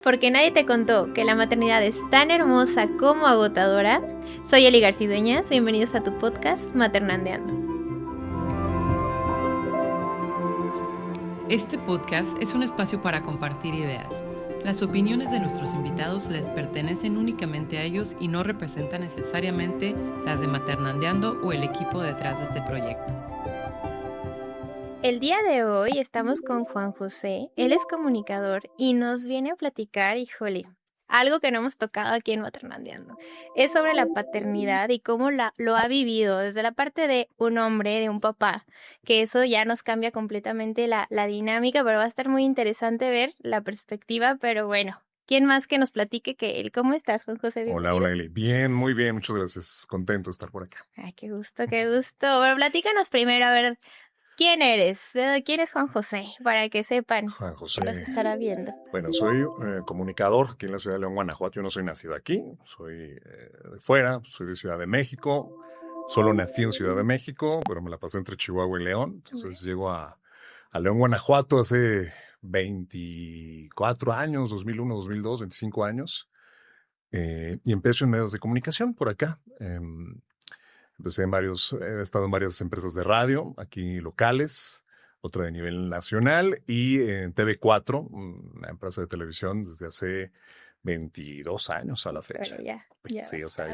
Porque nadie te contó que la maternidad es tan hermosa como agotadora. Soy Eli Garcidueñas, bienvenidos a tu podcast Maternandeando. Este podcast es un espacio para compartir ideas. Las opiniones de nuestros invitados les pertenecen únicamente a ellos y no representan necesariamente las de Maternandeando o el equipo detrás de este proyecto. El día de hoy estamos con Juan José, él es comunicador y nos viene a platicar, híjole, algo que no hemos tocado aquí en Maternandeando. Es sobre la paternidad y cómo lo ha vivido desde la parte de un hombre, de un papá, que eso ya nos cambia completamente la dinámica, pero va a estar muy interesante ver la perspectiva, pero bueno. ¿Quién más que nos platique que él? ¿Cómo estás, Juan José? Bienvenido. Hola, Eli. Bien, muy bien, muchas gracias. Contento de estar por acá. Ay, qué gusto, qué gusto. Bueno, platícanos primero, a ver, ¿quién eres? ¿Quién es Juan José? Para que sepan. Juan José. Que nos estará viendo. Bueno, soy comunicador aquí en la ciudad de León, Guanajuato. Yo no soy nacido aquí, soy de fuera, soy de Ciudad de México. Solo nací en Ciudad de México, pero me la pasé entre Chihuahua y León. Entonces llego a León, Guanajuato hace 24 años, 2001, 2002, 25 años. Y empecé en medios de comunicación por acá. Empecé he estado en varias empresas de radio, aquí locales, otra de nivel nacional, y en TV4, una empresa de televisión desde hace 22 años a la fecha. Ya sí, o sea,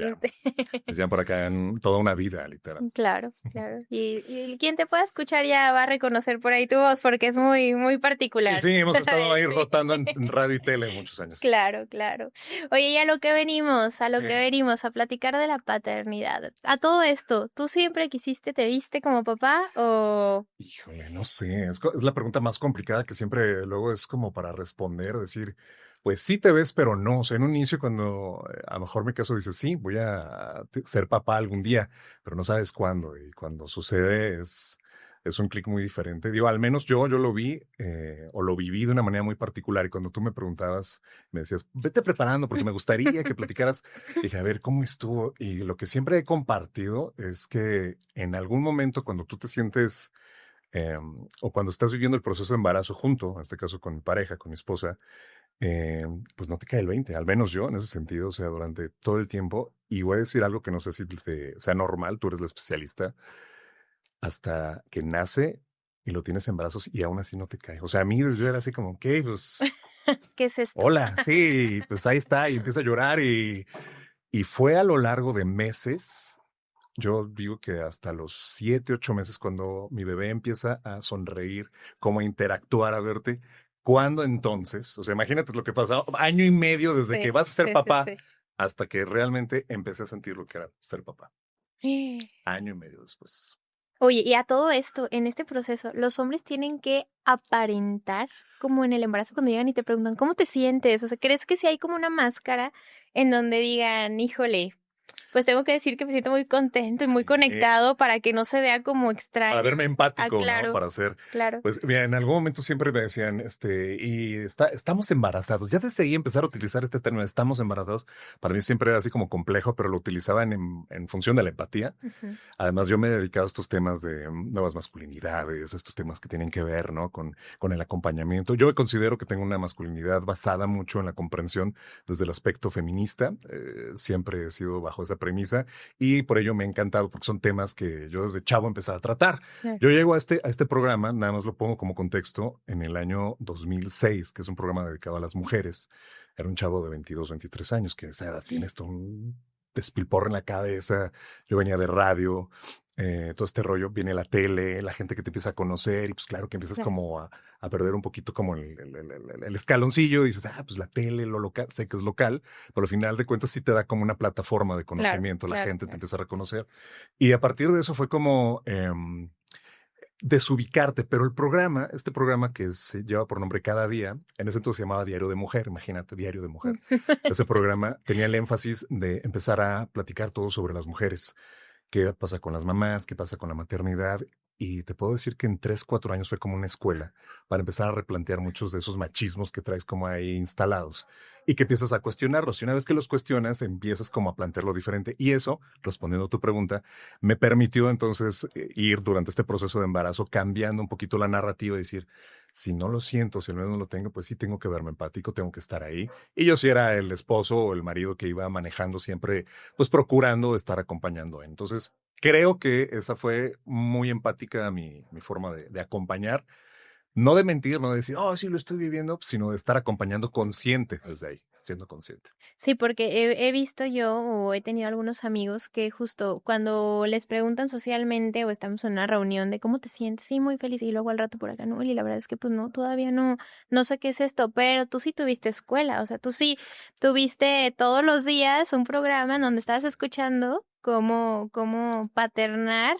ya por acá en toda una vida, literal. Claro, claro. Y quien te pueda escuchar ya va a reconocer por ahí tu voz porque es muy, muy particular. Sí, hemos estado ahí rotando en radio y tele muchos años. Claro, claro. Oye, y a lo que venimos, a platicar de la paternidad. A todo esto, ¿tú siempre te viste como papá o...? Híjole, no sé, es la pregunta más complicada que siempre luego es como para responder, decir... Pues sí te ves, pero no. O sea, en un inicio cuando a lo mejor mi caso dices, sí, voy a ser papá algún día, pero no sabes cuándo. Y cuando sucede es un clic muy diferente. Digo, al menos yo lo vi o lo viví de una manera muy particular. Y cuando tú me preguntabas, me decías, vete preparando porque me gustaría que platicaras. Dije, a ver, ¿cómo estuvo? Y lo que siempre he compartido es que en algún momento cuando tú te sientes... o cuando estás viviendo el proceso de embarazo junto, en este caso con mi pareja, con mi esposa, pues no te cae el 20, al menos yo en ese sentido, o sea, durante todo el tiempo. Y voy a decir algo que no sé si sea normal, tú eres la especialista, hasta que nace y lo tienes en brazos y aún así no te cae. O sea, a mí yo era así como, ok, pues... ¿Qué es esto? Hola, sí, pues ahí está, y empieza a llorar y fue a lo largo de meses. Yo digo que hasta los 7, 8 meses, cuando mi bebé empieza a sonreír, como a interactuar, a verte, ¿cuándo entonces? O sea, imagínate lo que pasa, año y medio desde que vas a ser papá hasta que realmente empecé a sentir lo que era ser papá. Año y medio después. Oye, y a todo esto, en este proceso, ¿los hombres tienen que aparentar como en el embarazo cuando llegan y te preguntan, ¿cómo te sientes? O sea, ¿crees que si hay como una máscara en donde digan, híjole, pues tengo que decir que me siento muy contento y muy conectado para que no se vea como extraño? Para verme empático, claro, ¿no? Para ser. Claro. Pues mira, en algún momento siempre me decían, estamos embarazados. Ya desde ahí empezar a utilizar este término, estamos embarazados. Para mí siempre era así como complejo, pero lo utilizaban en función de la empatía. Uh-huh. Además, yo me he dedicado a estos temas de nuevas masculinidades, estos temas que tienen que ver, ¿no? Con el acompañamiento. Yo considero que tengo una masculinidad basada mucho en la comprensión desde el aspecto feminista. Siempre he sido bajo esa premisa y por ello me ha encantado porque son temas que yo desde chavo empecé a tratar. Yo llego a este programa, nada más lo pongo como contexto, en el año 2006, que es un programa dedicado a las mujeres. Era un chavo de 22, 23 años que a esa edad tiene esto un despilporre en la cabeza. Yo venía de radio, todo este rollo, viene la tele, la gente que te empieza a conocer y pues claro que empiezas como a perder un poquito como el escaloncillo y dices, pues la tele, lo local, sé que es local, pero al final de cuentas sí te da como una plataforma de conocimiento, la gente te empieza a reconocer. Y a partir de eso fue como desubicarte, pero este programa que se lleva por nombre Cada Día, en ese entonces se llamaba Diario de Mujer, imagínate, Diario de Mujer. Ese programa tenía el énfasis de empezar a platicar todo sobre las mujeres. ¿Qué pasa con las mamás? ¿Qué pasa con la maternidad? Y te puedo decir que en 3, 4 años fue como una escuela para empezar a replantear muchos de esos machismos que traes como ahí instalados y que empiezas a cuestionarlos. Y una vez que los cuestionas, empiezas como a plantearlo diferente. Y eso, respondiendo a tu pregunta, me permitió entonces ir durante este proceso de embarazo cambiando un poquito la narrativa y decir, Si no lo siento, si al menos no lo tengo, pues sí tengo que verme empático, tengo que estar ahí. Y yo sí era el esposo o el marido que iba manejando siempre, pues procurando estar acompañando. Entonces, creo que esa fue muy empática mi forma de acompañar. No de mentir, no de decir, oh, sí lo estoy viviendo, sino de estar acompañando consciente desde ahí, siendo consciente. Sí, porque he visto yo o he tenido algunos amigos que justo cuando les preguntan socialmente o estamos en una reunión de cómo te sientes, sí, muy feliz, y luego al rato por acá, no, y la verdad es que pues no, todavía no sé qué es esto, pero tú sí tuviste escuela, o sea, tú sí tuviste todos los días un programa en donde estabas escuchando cómo paternar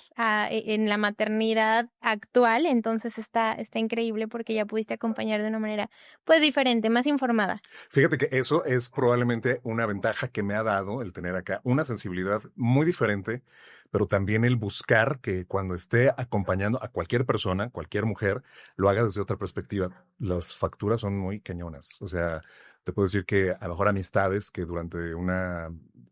en la maternidad actual, entonces está increíble porque ya pudiste acompañar de una manera pues diferente, más informada. Fíjate que eso es probablemente una ventaja que me ha dado el tener acá una sensibilidad muy diferente, pero también el buscar que cuando esté acompañando a cualquier persona, cualquier mujer, lo haga desde otra perspectiva. Las facturas son muy cañonas. O sea, te puedo decir que a lo mejor amistades que durante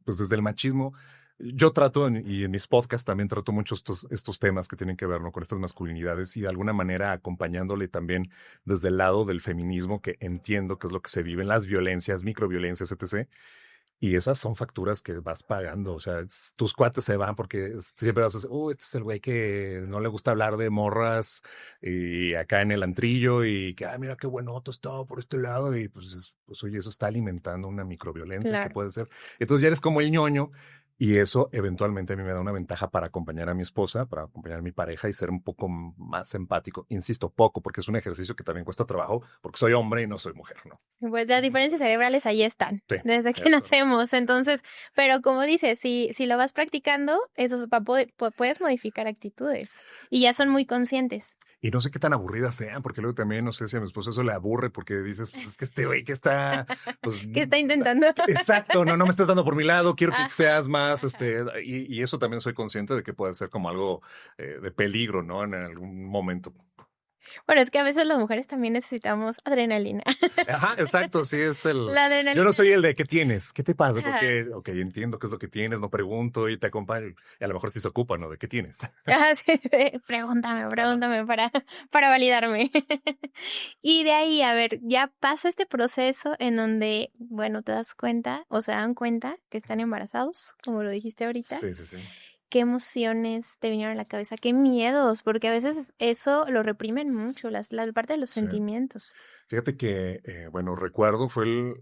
pues desde el machismo, yo trato, y en mis podcasts también trato mucho estos temas que tienen que ver, ¿no?, con estas masculinidades y de alguna manera acompañándole también desde el lado del feminismo, que entiendo que es lo que se vive en las violencias, microviolencias, etc. Y esas son facturas que vas pagando. O sea, tus cuates se van porque siempre vas a decir, este es el güey que no le gusta hablar de morras y acá en el antrillo y que, mira qué buenoto está por este lado. Y pues oye, eso está alimentando una microviolencia que Claro. puede ser. Entonces ya eres como el ñoño. Y eso eventualmente a mí me da una ventaja para acompañar a mi esposa, para acompañar a mi pareja y ser un poco más empático. Insisto, poco, porque es un ejercicio que también cuesta trabajo, porque soy hombre y no soy mujer, ¿no? Pues las diferencias cerebrales ahí están, Sí, desde que es correcto. nacemos. Entonces, pero como dices, si lo vas practicando, eso va a puedes modificar actitudes y ya son muy conscientes. Y no sé qué tan aburridas sean, porque luego también no sé si a mi esposo eso le aburre, porque dices, pues es que este güey que está, pues. ¿Qué está intentando? Exacto, no me estás dando por mi lado, quiero que Ajá. seas más, y eso también soy consciente de que puede ser como algo de peligro, ¿no? En algún momento. Bueno, es que a veces las mujeres también necesitamos adrenalina. Ajá, exacto, sí es La adrenalina. Yo no soy el de ¿qué tienes? ¿Qué te pasa? Ajá. Porque, ok, entiendo qué es lo que tienes, no pregunto y te acompaño. Y a lo mejor sí se ocupa, ¿no? ¿De qué tienes? Ajá, sí, pregúntame para validarme. Y de ahí, a ver, ya pasa este proceso en donde, bueno, te das cuenta o se dan cuenta que están embarazados, como lo dijiste ahorita. Sí, sí, sí. ¿Qué emociones te vinieron a la cabeza? ¿Qué miedos? Porque a veces eso lo reprimen mucho, la parte de los Sí. sentimientos. Fíjate que, bueno, recuerdo fue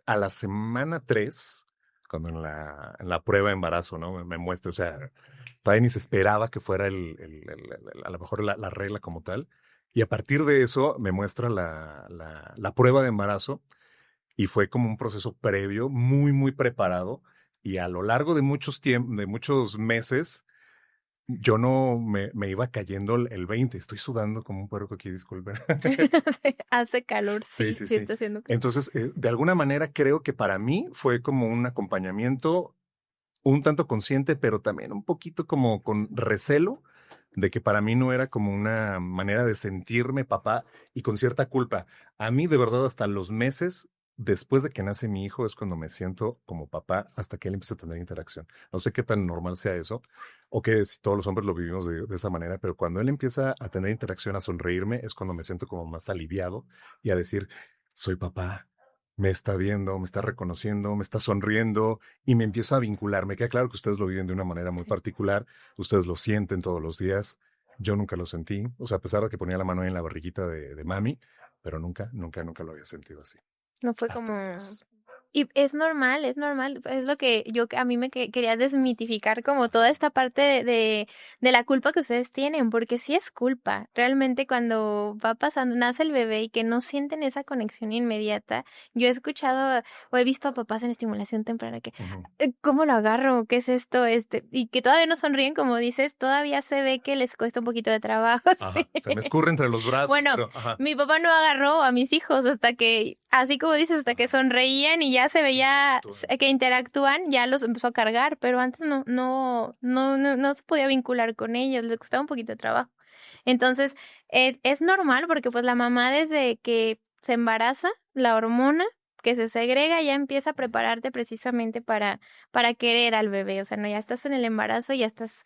a la semana 3, cuando en la prueba de embarazo, ¿no? Me muestra, o sea, todavía ni se esperaba que fuera a lo mejor la regla como tal. Y a partir de eso me muestra la prueba de embarazo y fue como un proceso previo, muy, muy preparado. Y a lo largo de muchos meses, yo no me iba cayendo el 20. Estoy sudando como un puerco aquí, disculpen. Hace calor, Sí, sí sí. está haciendo calor. Entonces, de alguna manera creo que para mí fue como un acompañamiento un tanto consciente, pero también un poquito como con recelo de que para mí no era como una manera de sentirme papá y con cierta culpa. A mí, de verdad, hasta los meses después de que nace mi hijo es cuando me siento como papá hasta que él empieza a tener interacción. No sé qué tan normal sea eso o que si todos los hombres lo vivimos de esa manera, pero cuando él empieza a tener interacción, a sonreírme, es cuando me siento como más aliviado y a decir, soy papá. Me está viendo, me está reconociendo, me está sonriendo y me empiezo a vincular. Me queda claro que ustedes lo viven de una manera muy particular, ustedes lo sienten todos los días. Yo nunca lo sentí, o sea, a pesar de que ponía la mano ahí en la barriguita de mami, pero nunca lo había sentido así. No fue Hasta como... entonces. Y es normal, es lo que a mí me quería desmitificar como toda esta parte de la culpa que ustedes tienen, porque sí es culpa. Realmente cuando va pasando, nace el bebé y que no sienten esa conexión inmediata, yo he escuchado o he visto a papás en estimulación temprana que, ¿cómo lo agarro? ¿Qué es esto? Y que todavía no sonríen, como dices, todavía se ve que les cuesta un poquito de trabajo. Ajá, Sí. se me escurre entre los brazos. Bueno, pero, ajá. mi papá no agarró a mis hijos hasta que, así como dices, hasta que sonreían y ya se veía que interactúan, ya los empezó a cargar, pero antes no se podía vincular con ellos, les costaba un poquito de trabajo. Entonces, es normal porque pues la mamá desde que se embaraza, la hormona que se segrega, ya empieza a prepararte precisamente para querer al bebé. O sea, no, ya estás en el embarazo, ya estás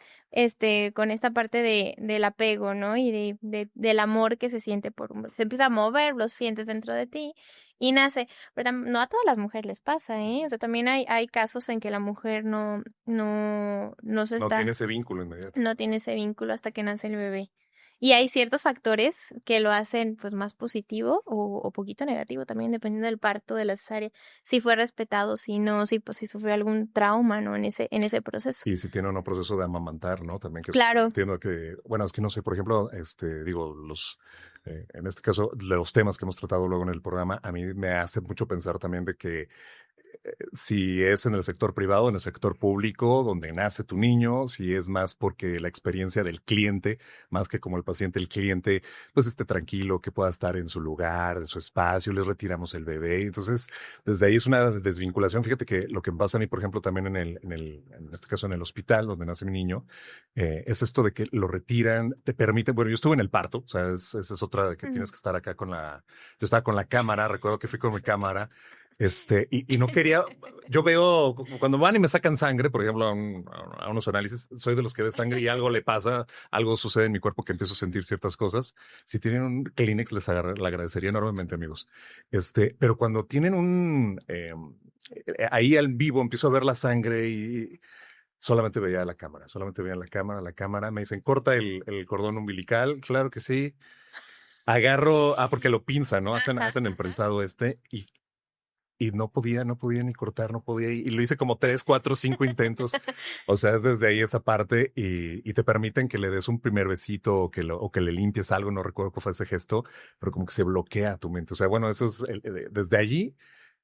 con esta parte del apego, ¿no? Y del amor que se siente por un bebé. Se empieza a mover, lo sientes dentro de ti y nace. Pero no a todas las mujeres les pasa, ¿eh? O sea, también hay casos en que la mujer no tiene ese vínculo inmediato. No tiene ese vínculo hasta que nace el bebé. Y hay ciertos factores que lo hacen pues más positivo o poquito negativo también, dependiendo del parto, de la cesárea, si fue respetado, si no, si sufrió algún trauma, ¿no? En ese proceso. Y si tiene un proceso de amamantar, ¿no? También que claro. Entiendo que, bueno, es que no sé, por ejemplo, digo, en este caso, los temas que hemos tratado luego en el programa, a mí me hace mucho pensar también de que si es en el sector privado, en el sector público, donde nace tu niño, si es más porque la experiencia del cliente, más que como el paciente, el cliente, pues esté tranquilo, que pueda estar en su lugar, en su espacio, les retiramos el bebé. Entonces, desde ahí es una desvinculación. Fíjate que lo que me pasa a mí, por ejemplo, también en este caso en el hospital donde nace mi niño, es esto de que lo retiran, te permiten, bueno, yo estuve en el parto, o sea, esa es otra de que tienes que estar acá yo estaba con la cámara, recuerdo que fui con mi cámara, y no quería, yo veo cuando van y me sacan sangre, por ejemplo, a unos análisis, soy de los que ve sangre y algo le pasa, algo sucede en mi cuerpo que empiezo a sentir ciertas cosas. Si tienen un Kleenex, le agradecería enormemente, amigos. Pero cuando tienen ahí al vivo, empiezo a ver la sangre y solamente veía la cámara, la cámara, me dicen, corta el cordón umbilical, claro que sí. Agarro, porque lo pinzan, ¿no? Hacen el prensado y no podía ni cortar, no podía. Y lo hice como 3, 4, 5 intentos. O sea, es desde ahí esa parte y te permiten que le des un primer besito o que le limpies algo. No recuerdo cuál fue ese gesto, pero como que se bloquea tu mente. O sea, bueno, eso es desde allí.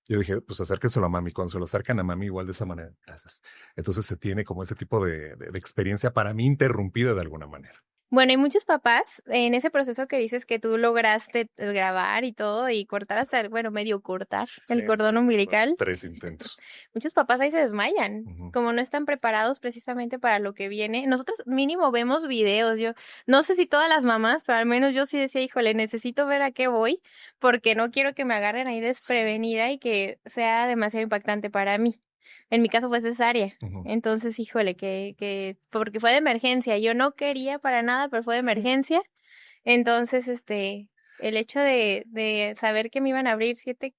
Yo dije, pues acérquenselo a mami. Cuando se lo acercan a mami, igual de esa manera. Gracias. Entonces se tiene como ese tipo de experiencia para mí interrumpida de alguna manera. Bueno, y muchos papás, en ese proceso que dices que tú lograste grabar y todo, y cortar hasta, medio cortar el cordón umbilical. 3 intentos. Muchos papás ahí se desmayan, como no están preparados precisamente para lo que viene. Nosotros mínimo vemos videos, yo no sé si todas las mamás, pero al menos yo sí decía, híjole, necesito ver a qué voy, porque no quiero que me agarren ahí desprevenida y que sea demasiado impactante para mí. En mi caso fue cesárea. Entonces, híjole, que porque fue de emergencia. Yo no quería para nada, pero fue de emergencia. Entonces, el hecho de saber que me iban a abrir 7,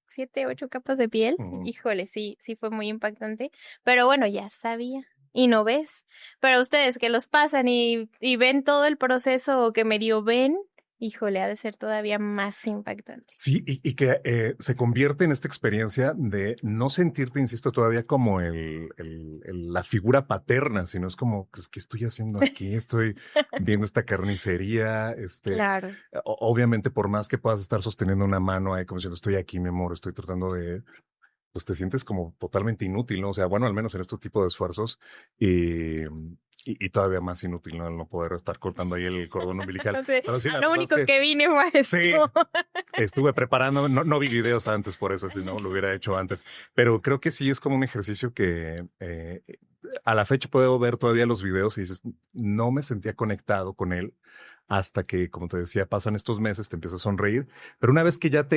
8 capas de piel, híjole, sí fue muy impactante. Pero bueno, ya sabía. Y no ves. Pero ustedes que los pasan y ven todo el proceso, o que medio ven, híjole, ha de ser todavía más impactante. Sí, y que se convierte en esta experiencia de no sentirte, insisto, todavía como la figura paterna, sino es como, pues, ¿qué estoy haciendo aquí? Estoy viendo esta carnicería. Claro. Obviamente, por más que puedas estar sosteniendo una mano ahí, como diciendo, estoy aquí, mi amor, estoy tratando pues te sientes como totalmente inútil, ¿no? O sea, bueno, al menos en estos tipos de esfuerzos y todavía más inútil, ¿no? El no poder estar cortando ahí el cordón umbilical. No sé, pero sí, lo único que vine fue esto. Sí, estuve preparando, no vi videos antes por eso, si no lo hubiera hecho antes, pero creo que sí es como un ejercicio que a la fecha puedo ver todavía los videos y dices, no me sentía conectado con él hasta que, como te decía, pasan estos meses, te empiezas a sonreír, pero una vez que ya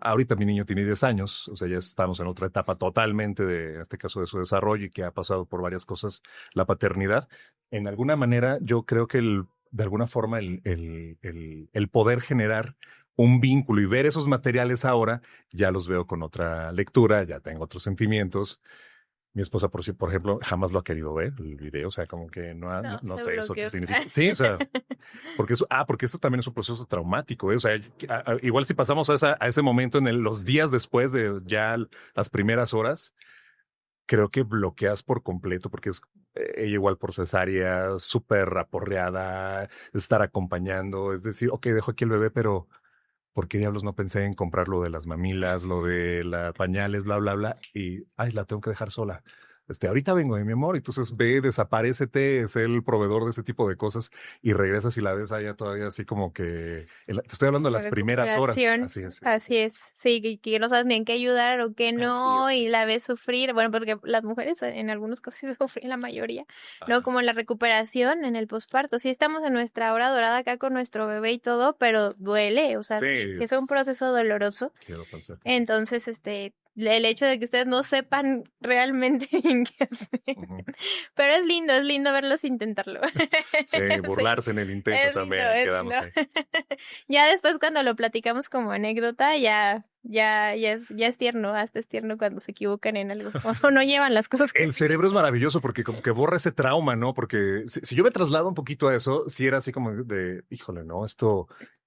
ahorita mi niño tiene 10 años, o sea, ya estamos en otra etapa totalmente en este caso de su desarrollo y que ha pasado por varias cosas la paternidad, en alguna manera yo creo que de alguna forma el poder generar un vínculo y ver esos materiales ahora, ya los veo con otra lectura, ya tengo otros sentimientos. Mi esposa, por ejemplo, jamás lo ha querido ver el video, o sea, como que no sé eso qué significa. Sí, o sea, porque eso también es un proceso traumático, ¿eh? O sea, igual si pasamos a ese momento los días después de ya las primeras horas, creo que bloqueas por completo, porque es ella igual por cesárea, súper aporreada, estar acompañando, es decir, ok, dejo aquí el bebé, pero ¿por qué diablos no pensé en comprar lo de las mamilas, lo de las pañales, bla, bla, bla? Y, la tengo que dejar sola. ahorita vengo, mi amor, y entonces ve, desaparécete, es el proveedor de ese tipo de cosas y regresas y la ves allá todavía así como que, te estoy hablando de La las primeras horas. recuperación, Así es. así es. Sí, que no sabes ni en qué ayudar o qué no, Así y es. la ves sufrir. Bueno, porque las mujeres en algunos casos sí sufren, la mayoría, ¿no? Ajá. Como la recuperación en el posparto. Sí estamos en nuestra hora dorada acá con nuestro bebé y todo, pero duele, o sea, Sí, sí es un proceso doloroso. quiero pensar que sí. Entonces, el hecho de que ustedes no sepan realmente bien qué hacer. Ujú. Pero es lindo verlos intentarlo. Sí, burlarse en el intento Es lindo, también, es quedamos lindo. ahí. Ya después cuando lo platicamos como anécdota, ya es tierno, hasta es tierno cuando se equivocan en algo o no llevan las cosas que El cerebro es maravilloso porque como que borra ese trauma, ¿no? Porque si yo me traslado un poquito a eso, sí era así como híjole, no,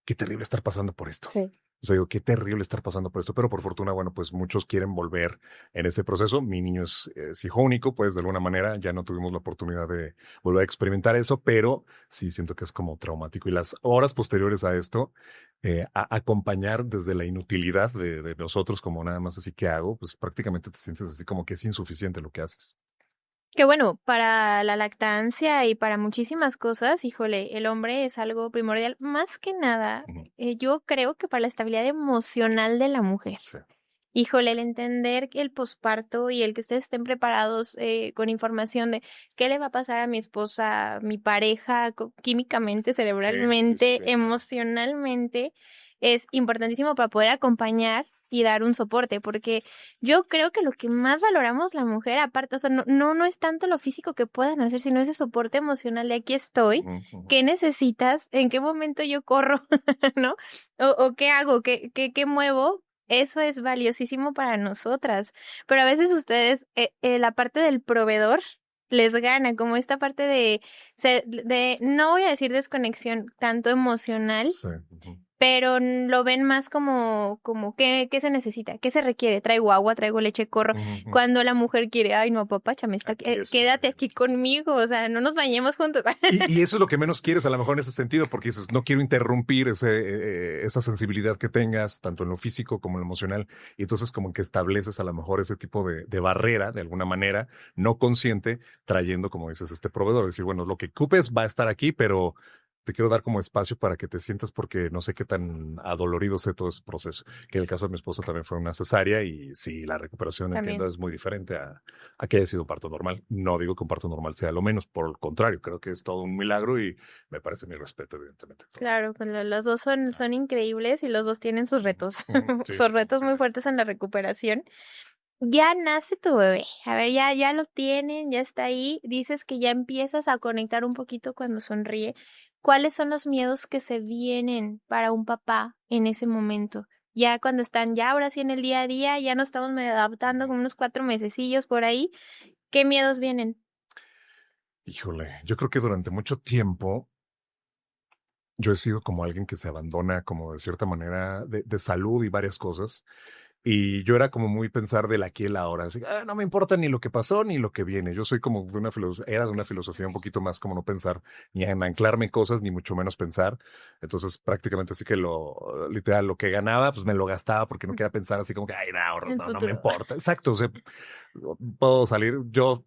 qué terrible estar pasando por esto. Sí. O sea, digo, qué terrible estar pasando por esto, pero por fortuna, bueno, pues muchos quieren volver en ese proceso. Mi niño es hijo único, pues de alguna manera ya no tuvimos la oportunidad de volver a experimentar eso, pero sí siento que es como traumático. Y las horas posteriores a esto, acompañar desde la inutilidad de nosotros como nada más así que hago, pues prácticamente te sientes así como que es insuficiente lo que haces. Que bueno, para la lactancia y para muchísimas cosas, híjole, el hombre es algo primordial. Más que nada, Ujú. yo creo que para la estabilidad emocional de la mujer. Sí. Híjole, el entender que el posparto y el que ustedes estén preparados con información de qué le va a pasar a mi esposa, a mi pareja, químicamente, cerebralmente, Sí. emocionalmente, es importantísimo para poder acompañar y dar un soporte, porque yo creo que lo que más valoramos la mujer, aparte, o sea, no es tanto lo físico que puedan hacer, sino ese soporte emocional de aquí estoy, Ujú, ujú. ¿qué necesitas? ¿En qué momento yo corro? ¿No? O qué hago, qué muevo. Eso es valiosísimo para nosotras, pero a veces ustedes, la parte del proveedor les gana, como esta parte no voy a decir desconexión tanto emocional, Sí. Ujú. pero lo ven más como ¿qué se necesita? ¿Qué se requiere? Traigo agua, traigo leche, corro. Ujú, ujú. Cuando la mujer quiere, ay no, papáchame, Aquí es quédate un- aquí conmigo, o sea, no nos bañemos juntos. Y eso es lo que menos quieres a lo mejor en ese sentido, porque dices, no quiero interrumpir esa sensibilidad que tengas, tanto en lo físico como en lo emocional. Y entonces como que estableces a lo mejor ese tipo de barrera, de alguna manera, no consciente, trayendo, como dices, este proveedor. Decir, bueno, lo que ocupes va a estar aquí, pero te quiero dar como espacio para que te sientas porque no sé qué tan adolorido sea todo ese proceso. Que en el caso de mi esposa también fue una cesárea y sí, la recuperación, También. entiendo, es muy diferente a que haya sido un parto normal. No digo que un parto normal sea lo menos, por el contrario, creo que es todo un milagro y me parece mi respeto, evidentemente. Todo. Claro, pues los dos son increíbles y los dos tienen sus retos, Ujú, sí, sus retos muy sí. fuertes en la recuperación. Ya nace tu bebé, a ver, ya lo tienen, ya está ahí, dices que ya empiezas a conectar un poquito cuando sonríe. ¿Cuáles son los miedos que se vienen para un papá en ese momento? Ya cuando están, ya ahora sí en el día a día, ya nos estamos medio adaptando con unos 4 mesecillos por ahí, ¿qué miedos vienen? Híjole, yo creo que durante mucho tiempo yo he sido como alguien que se abandona como de cierta manera de salud y varias cosas. Y yo era como muy pensar del aquí y el ahora. Así, no me importa ni lo que pasó ni lo que viene. Yo soy como era de una filosofía un poquito más como no pensar ni en anclarme cosas, ni mucho menos pensar. Entonces, prácticamente así que literal, lo que ganaba, pues me lo gastaba porque no quería pensar así como que, ay, no, ahorros, El no me futuro. importa. Exacto. O sea, puedo salir. Yo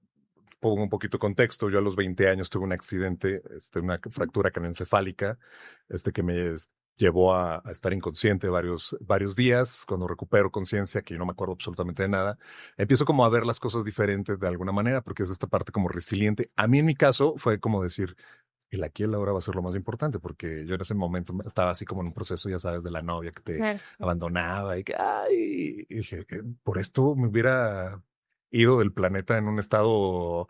pongo un poquito de contexto. Yo a los 20 años tuve un accidente, una fractura craneoencefálica, que me llevó a estar inconsciente varios días. Cuando recupero conciencia, que yo no me acuerdo absolutamente de nada, empiezo como a ver las cosas diferentes de alguna manera, porque es esta parte como resiliente. A mí en mi caso fue como decir, el aquí y el ahora va a ser lo más importante, porque yo en ese momento estaba así como en un proceso, ya sabes, de la novia que te Claro. abandonaba y que, ay, y dije, por esto me hubiera ido del planeta en un estado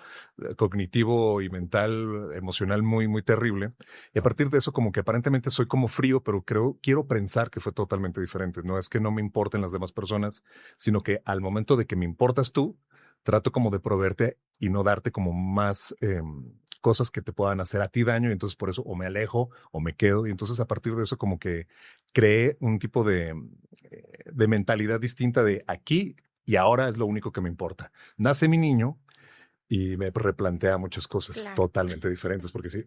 cognitivo y mental, emocional muy, muy terrible. Y a partir de eso, como que aparentemente soy como frío, pero quiero pensar que fue totalmente diferente. No es que no me importen las demás personas, sino que al momento de que me importas tú, trato como de proveerte y no darte como más cosas que te puedan hacer a ti daño. Y entonces por eso o me alejo o me quedo. Y entonces a partir de eso como que creé un tipo de mentalidad distinta de aquí y ahora es lo único que me importa. Nace mi niño y me replantea muchas cosas Claro. totalmente diferentes, porque sí,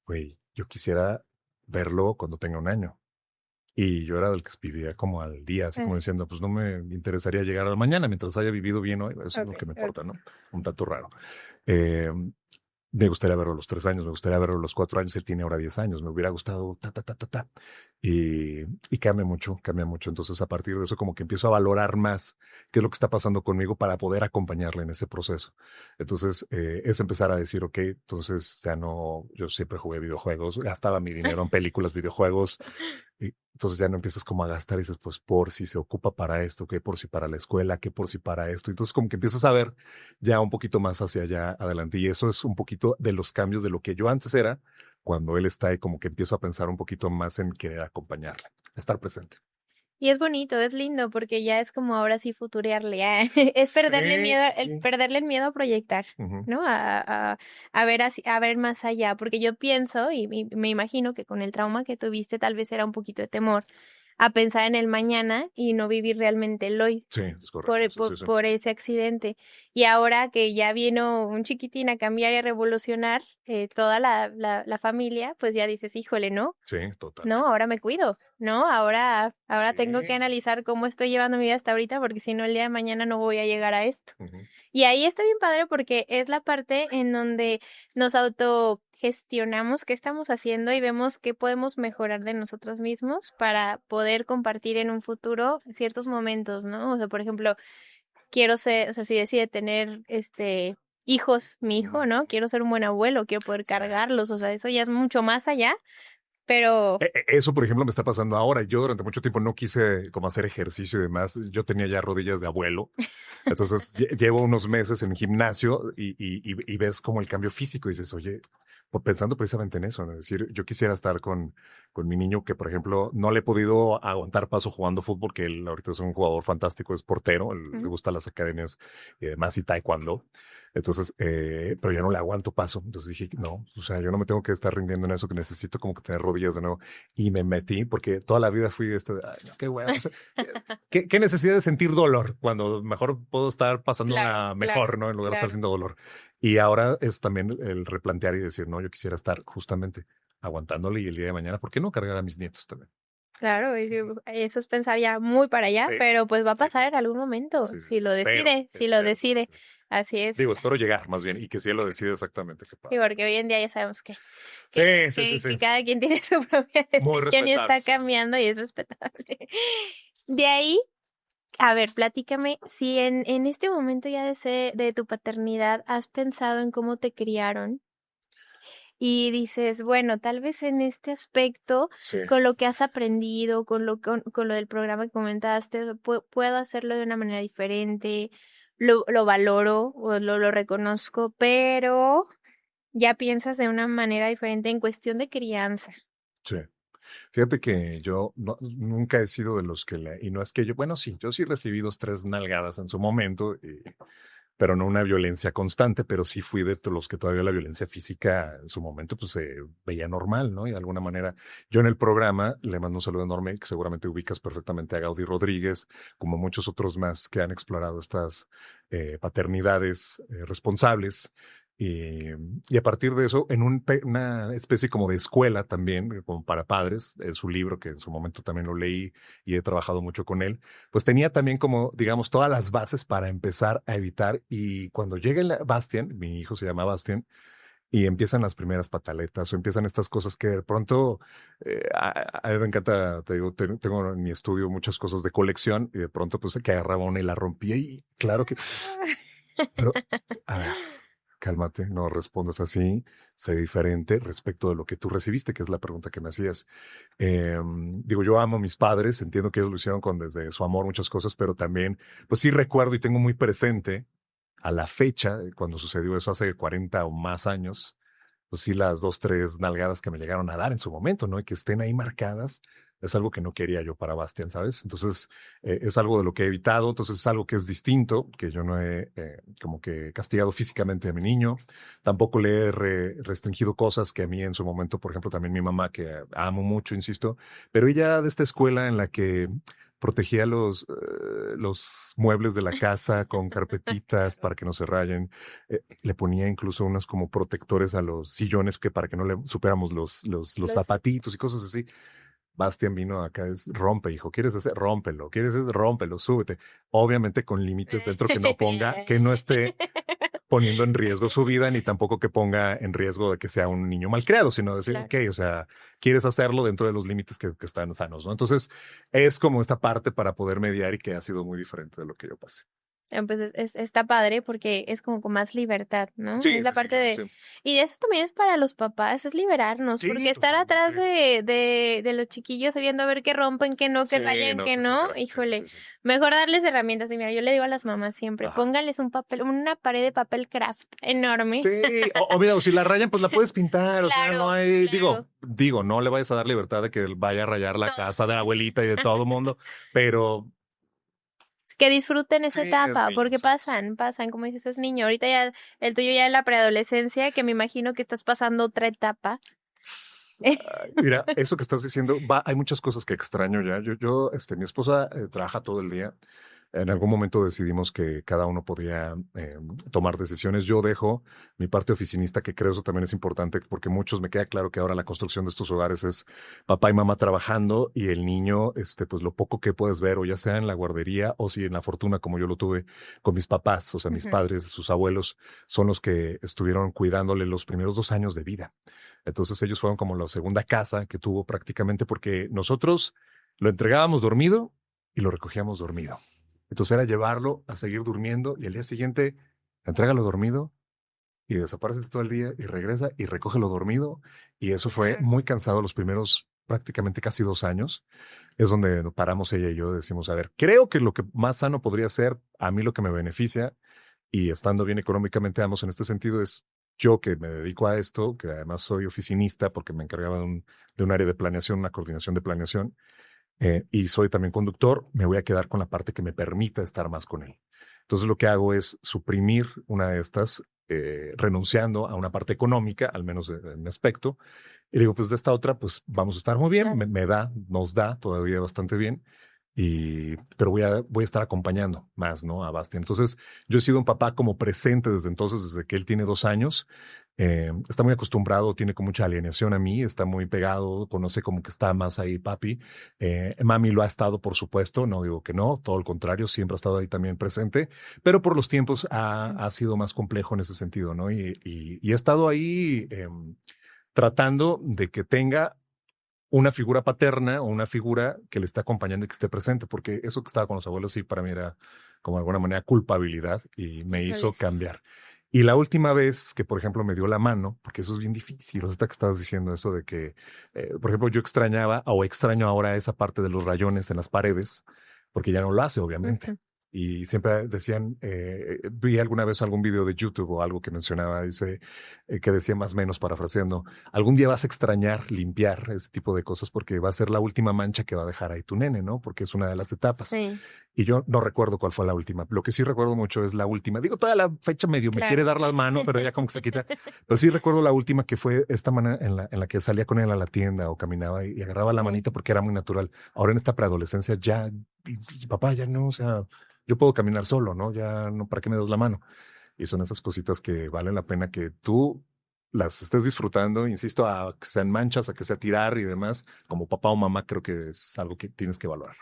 güey, yo quisiera verlo cuando tenga un año. Y yo era del que vivía como al día, así como diciendo, pues no me interesaría llegar al mañana mientras haya vivido bien hoy. Eso es lo que me importa, ¿no? Un tanto raro. Eh, Me gustaría verlo a los 3 años, me gustaría verlo a los 4 años. Él tiene ahora 10 años, me hubiera gustado y cambia mucho, cambia mucho. Entonces, a partir de eso, como que empiezo a valorar más qué es lo que está pasando conmigo para poder acompañarle en ese proceso. Entonces, es empezar a decir, ok, entonces ya no, yo siempre jugué videojuegos, gastaba mi dinero en películas, videojuegos, y entonces ya no empiezas como a gastar y dices, pues por si se ocupa para esto, que por si para la escuela, que por si para esto. Entonces, como que empiezas a ver ya un poquito más hacia allá adelante. Y eso es un poquito de los cambios de lo que yo antes era cuando él está ahí, como que empiezo a pensar un poquito más en querer acompañarle, estar presente. Y es bonito, es lindo, porque ya es como ahora sí futurearle, es Sí, perderle el miedo, sí. perderle el miedo a proyectar, Ujú. ¿no? A ver así, a ver más allá, porque yo pienso y me imagino que con el trauma que tuviste tal vez era un poquito de temor a pensar en el mañana y no vivir realmente el hoy. Sí, es correcto. Sí, sí, sí. Por ese accidente. Y ahora que ya vino un chiquitín a cambiar y a revolucionar toda la familia, pues ya dices, híjole, ¿no? Sí, No, totalmente. ahora me cuido, ¿no? Ahora tengo que Sí. analizar cómo estoy llevando mi vida hasta ahorita, porque si no, el día de mañana no voy a llegar a esto. Ujú. Y ahí está bien padre porque es la parte en donde nos autogestionamos qué estamos haciendo y vemos qué podemos mejorar de nosotros mismos para poder compartir en un futuro ciertos momentos, ¿no? O sea, por ejemplo, quiero ser, o sea, si decide tener hijos, mi hijo, ¿no? Quiero ser un buen abuelo, quiero poder Sí. cargarlos, o sea, eso ya es mucho más allá, pero Eso, por ejemplo, me está pasando ahora. Yo durante mucho tiempo no quise como hacer ejercicio y demás. Yo tenía ya rodillas de abuelo. Entonces llevo unos meses en gimnasio y ves como el cambio físico y dices, oye, pues pensando precisamente en eso, ¿no? Es decir, yo quisiera estar con mi niño que, por ejemplo, no le he podido aguantar paso jugando fútbol, que él ahorita es un jugador fantástico, es portero, le gustan las academias y demás y taekwondo. Entonces, pero yo no le aguanto paso. Entonces dije, no, o sea, yo no me tengo que estar rindiendo en eso, que necesito como que tener rodillas de nuevo. Y me metí porque toda la vida fui ay, no, qué hueva. O sea, ¿qué necesidad de sentir dolor cuando mejor puedo estar pasando una mejor, ¿no? En lugar de estar sintiendo dolor. Y ahora es también el replantear y decir, no, yo quisiera estar justamente aguantándole y el día de mañana, ¿por qué no cargar a mis nietos también? claro, eso es pensar ya muy para allá, Sí, pero pues va a sí, pasar en algún momento, sí, sí, si lo espero, decide, si lo espero. decide. Así es. Digo, espero llegar más bien y que si él lo decide exactamente qué Sí, pasa. porque hoy en día ya sabemos Sí, sí, sí, sí. que cada quien tiene su propia Muy decisión y respetable. está cambiando y es respetable. De ahí, a ver, platícame, si en este momento ya de tu paternidad has pensado en cómo te criaron y dices, bueno, tal vez en este aspecto, Sí. con lo que has aprendido, con lo del programa que comentaste, puedo hacerlo de una manera diferente, lo valoro o lo reconozco, pero ya piensas de una manera diferente en cuestión de crianza. Sí. Fíjate que yo nunca he sido de los que y no es que yo, bueno, sí, yo sí recibí 2, 3 nalgadas en su momento, pero no una violencia constante, pero sí fui de los que todavía la violencia física en su momento pues se veía normal, ¿no? Y de alguna manera yo en el programa le mando un saludo enorme que seguramente ubicas perfectamente a Gaudí Rodríguez, como muchos otros más que han explorado estas paternidades responsables. Y a partir de eso, en una especie como de escuela también, como para padres, su libro, que en su momento también lo leí y he trabajado mucho con él, pues tenía también como, digamos, todas las bases para empezar a evitar. Y cuando llega Bastian, mi hijo se llama Bastian, y empiezan las primeras pataletas o empiezan estas cosas que de pronto, a mí me encanta, te digo, tengo en mi estudio muchas cosas de colección y de pronto pues que agarraba una y la rompía y claro que, pero a ver, cálmate, no respondas así, sé diferente respecto de lo que tú recibiste, que es la pregunta que me hacías. Digo, yo amo a mis padres, entiendo que ellos lo hicieron con desde su amor muchas cosas, pero también, pues sí recuerdo y tengo muy presente a la fecha, cuando sucedió eso hace 40 o más años, pues sí las 2, 3 nalgadas que me llegaron a dar en su momento, ¿no? Y que estén ahí marcadas, es algo que no quería yo para Bastian, ¿sabes? Entonces, es algo de lo que he evitado, entonces es algo que es distinto, que yo no he como que castigado físicamente a mi niño, tampoco le he restringido cosas que a mí en su momento, por ejemplo, también mi mamá, que amo mucho, insisto, pero ella de esta escuela en la que protegía los muebles de la casa con carpetitas para que no se rayen. Le ponía incluso unos como protectores a los sillones que para que no le superamos los zapatitos y cosas así. Bastian vino acá, es rompe, hijo, ¿quieres hacer? Rómpelo, ¿quieres hacer? Rómpelo, súbete. Obviamente con límites dentro que no ponga, que no esté poniendo en riesgo su vida, ni tampoco que ponga en riesgo de que sea un niño malcriado, sino decir, Claro. ok, o sea, quieres hacerlo dentro de los límites que están sanos, ¿no? Entonces, es como esta parte para poder mediar y que ha sido muy diferente de lo que yo pasé. Pues está padre porque es como con más libertad, ¿no? Sí, Es la sí, sí, parte claro, de... sí. Y eso también es para los papás, es liberarnos, Sí, porque estar atrás totalmente. de los chiquillos sabiendo a ver qué rompen, qué no, qué Sí, rayan, no, qué qué no, flojera. Sí, sí, híjole, sí, sí. mejor darles herramientas. Y mira, yo le digo a las mamás siempre, Ajá. pónganles un papel, una pared de papel craft enorme. Sí, o mira, o si la rayan, pues la puedes pintar, o sea, no Claro, hay, claro. digo, no le vayas a dar libertad de que vaya a rayar la casa de la abuelita y de todo el mundo, pero Que disfruten esa sí, es etapa, niño, porque sí, sí. pasan, como dices, es niño. Ahorita ya, el tuyo ya en la preadolescencia, que me imagino que estás pasando otra etapa. Ay, mira, eso que estás diciendo, hay muchas cosas que extraño ya. Mi esposa trabaja todo el día. En algún momento decidimos que cada uno podía tomar decisiones. Yo dejo mi parte oficinista, que creo eso también es importante, porque muchos me queda claro que ahora la construcción de estos hogares es papá y mamá trabajando y el niño, pues lo poco que puedes ver, o ya sea en la guardería o si en la fortuna, como yo lo tuve con mis papás, o sea, mis Ujú. padres, sus abuelos, son los que estuvieron cuidándole los primeros 2 años de vida. Entonces ellos fueron como la segunda casa que tuvo prácticamente porque nosotros lo entregábamos dormido y lo recogíamos dormido. Entonces era llevarlo a seguir durmiendo y al día siguiente entrégalo dormido y desaparece todo el día y regresa y recógelo dormido. Y eso fue Claro. muy cansado los primeros prácticamente casi 2 años. Es donde nos paramos ella y yo, decimos, a ver, creo que lo que más sano podría ser, a mí lo que me beneficia y estando bien económicamente ambos en este sentido es yo que me dedico a esto, que además soy oficinista porque me encargaba de un área de planeación, una coordinación de planeación, y soy también conductor, me voy a quedar con la parte que me permita estar más con él. Entonces lo que hago es suprimir una de estas, renunciando a una parte económica, al menos en mi aspecto, y digo, pues de esta otra, pues vamos a estar muy bien, Claro. nos da todavía bastante bien, pero voy a estar acompañando más, ¿no? A Basti. Entonces, yo he sido un papá como presente desde entonces, desde que él tiene 2 años. Está muy acostumbrado, tiene con mucha alienación a mí, está muy pegado, conoce como que está más ahí papi. Mami lo ha estado, por supuesto, no digo que no, todo el contrario, siempre ha estado ahí también presente, pero por los tiempos ha sido más complejo en ese sentido, ¿no? Y he estado ahí tratando de que tenga una figura paterna o una figura que le esté acompañando y que esté presente, porque eso que estaba con los abuelos sí para mí era como de alguna manera culpabilidad y me hizo Híjoles. cambiar. Y la última vez que, por ejemplo, me dio la mano, porque eso es bien difícil, ahorita que estabas diciendo eso de que, por ejemplo, yo extrañaba o extraño ahora esa parte de los rayones en las paredes, porque ya no lo hace, obviamente. Ujú. Y siempre decían, vi alguna vez algún video de YouTube o algo que mencionaba, dice, que decía más o menos parafraseando, algún día vas a extrañar limpiar ese tipo de cosas porque va a ser la última mancha que va a dejar ahí tu nene, ¿no? Porque es una de las etapas. Sí, Y yo no recuerdo cuál fue la última. Lo que sí recuerdo mucho es la última. Digo, toda la fecha medio me quiere claro. dar la mano, pero ya como que se quita. Pero sí recuerdo la última que fue esta manera en la que salía con él a la tienda o caminaba y agarraba la Sí. manita porque era muy natural. Ahora en esta preadolescencia ya, papá, ya no, o sea, yo puedo caminar solo, ¿no? Ya no, ¿para qué me das la mano? Y son esas cositas que valen la pena que tú las estés disfrutando, insisto, a que sean manchas, a que sea tirar y demás. Como papá o mamá, creo que es algo que tienes que valorar.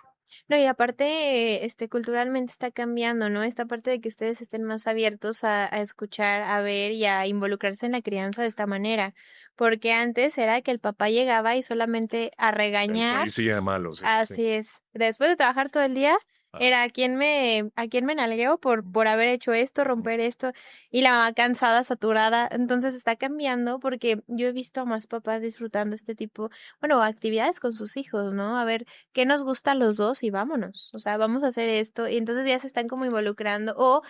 No, y aparte, culturalmente está cambiando, ¿no? Esta parte de que ustedes estén más abiertos a escuchar, a ver y a involucrarse en la crianza de esta manera. Porque antes era que el papá llegaba y solamente a El regañar. país sigue de malo, sí, sí, sí. Así es. Después de trabajar todo el día, Ah, era a quién me nalgueo por haber hecho esto, romper esto, y la mamá cansada, saturada. Entonces está cambiando porque yo he visto a más papás disfrutando este tipo, bueno, actividades con sus hijos, ¿no? A ver qué nos gusta a los dos y vámonos. O sea, vamos a hacer esto. Y entonces ya se están como involucrando. O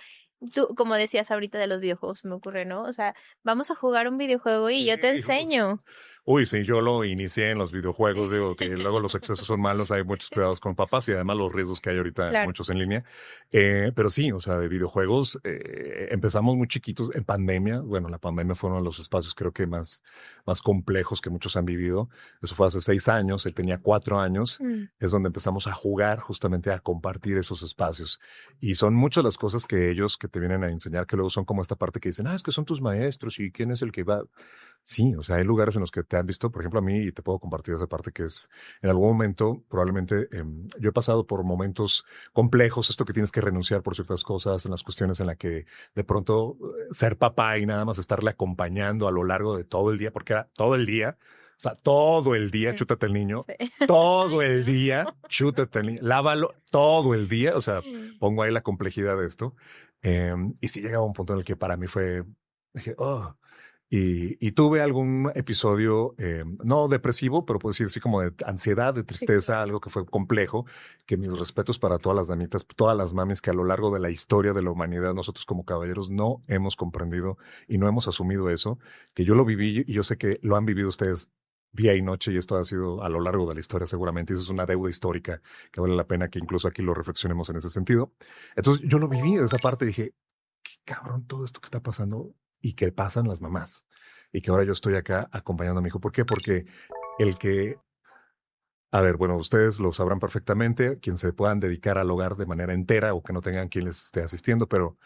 tú, como decías ahorita de los videojuegos, se me ocurre, ¿no? O sea, vamos a jugar un videojuego y sí, yo te uf. enseño. Uy, sí, yo lo inicié en los videojuegos, digo que luego los excesos son malos, hay muchos cuidados con papás y además los riesgos que hay ahorita, Claro. muchos en línea. Pero sí, o sea, de videojuegos empezamos muy chiquitos en pandemia. Bueno, la pandemia fue uno de los espacios creo que más complejos que muchos han vivido. Eso fue hace 6 años, él tenía 4 años, Mm. es donde empezamos a jugar justamente a compartir esos espacios. Y son muchas las cosas que ellos que te vienen a enseñar que luego son como esta parte que dicen, es que son tus maestros y quién es el que va. Sí, o sea, hay lugares en los que te te han visto, por ejemplo, a mí, y te puedo compartir esa parte que es, en algún momento, probablemente, yo he pasado por momentos complejos, esto que tienes que renunciar por ciertas cosas, en las cuestiones en las que de pronto ser papá y nada más estarle acompañando a lo largo de todo el día, porque era todo el día. O sea, todo el día, sí. Chútate el niño, sí. Todo el día, chútate el niño, lávalo todo el día. O sea, pongo ahí la complejidad de esto. Y sí llegaba un punto en el que para mí dije, oh. Y tuve algún episodio, no depresivo, pero puedo decir así como de ansiedad, de tristeza, sí. Algo que fue complejo, que mis respetos para todas las damitas, todas las mamis que a lo largo de la historia de la humanidad nosotros como caballeros no hemos comprendido y no hemos asumido eso, que yo lo viví y yo sé que lo han vivido ustedes día y noche y esto ha sido a lo largo de la historia seguramente. Y eso es una deuda histórica que vale la pena que incluso aquí lo reflexionemos en ese sentido. Entonces yo lo viví de esa parte y dije, qué cabrón todo esto que está pasando y que pasan las mamás. Y que ahora yo estoy acá acompañando a mi hijo. ¿Por qué? Porque bueno, ustedes lo sabrán perfectamente, quien se puedan dedicar al hogar de manera entera o que no tengan quien les esté asistiendo, pero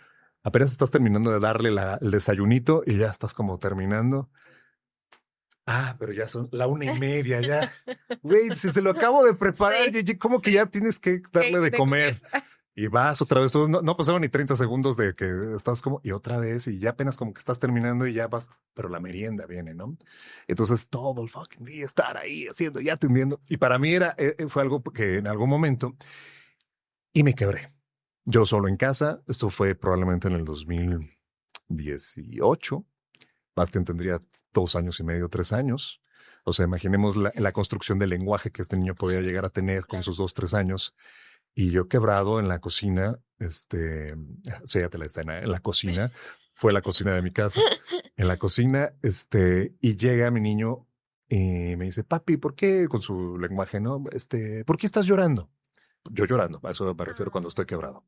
apenas estás terminando de darle el desayunito y ya estás como terminando. Pero ya son la 1:30, ya. Güey, si se lo acabo de preparar, sí, ¿cómo que ya tienes que darle de comer? Y vas otra vez, no pasaron ni 30 segundos de que estás como, y otra vez, y ya apenas como que estás terminando y ya vas, pero la merienda viene, ¿no? Entonces todo el fucking día estar ahí haciendo, ya atendiendo. Y para mí fue algo que en algún momento, y me quebré. Yo solo en casa, esto fue probablemente en el 2018. Bastian tendría 2 años y medio, 3 años. O sea, imaginemos la construcción del lenguaje que este niño podía llegar a tener con sus 2, 3 años. Y yo quebrado en la cocina, séate la escena, en la cocina, fue la cocina de mi casa, en la cocina, y llega mi niño y me dice, papi, ¿por qué? Con su lenguaje, ¿no? ¿Por qué estás llorando? Yo llorando, a eso me refiero cuando estoy quebrado.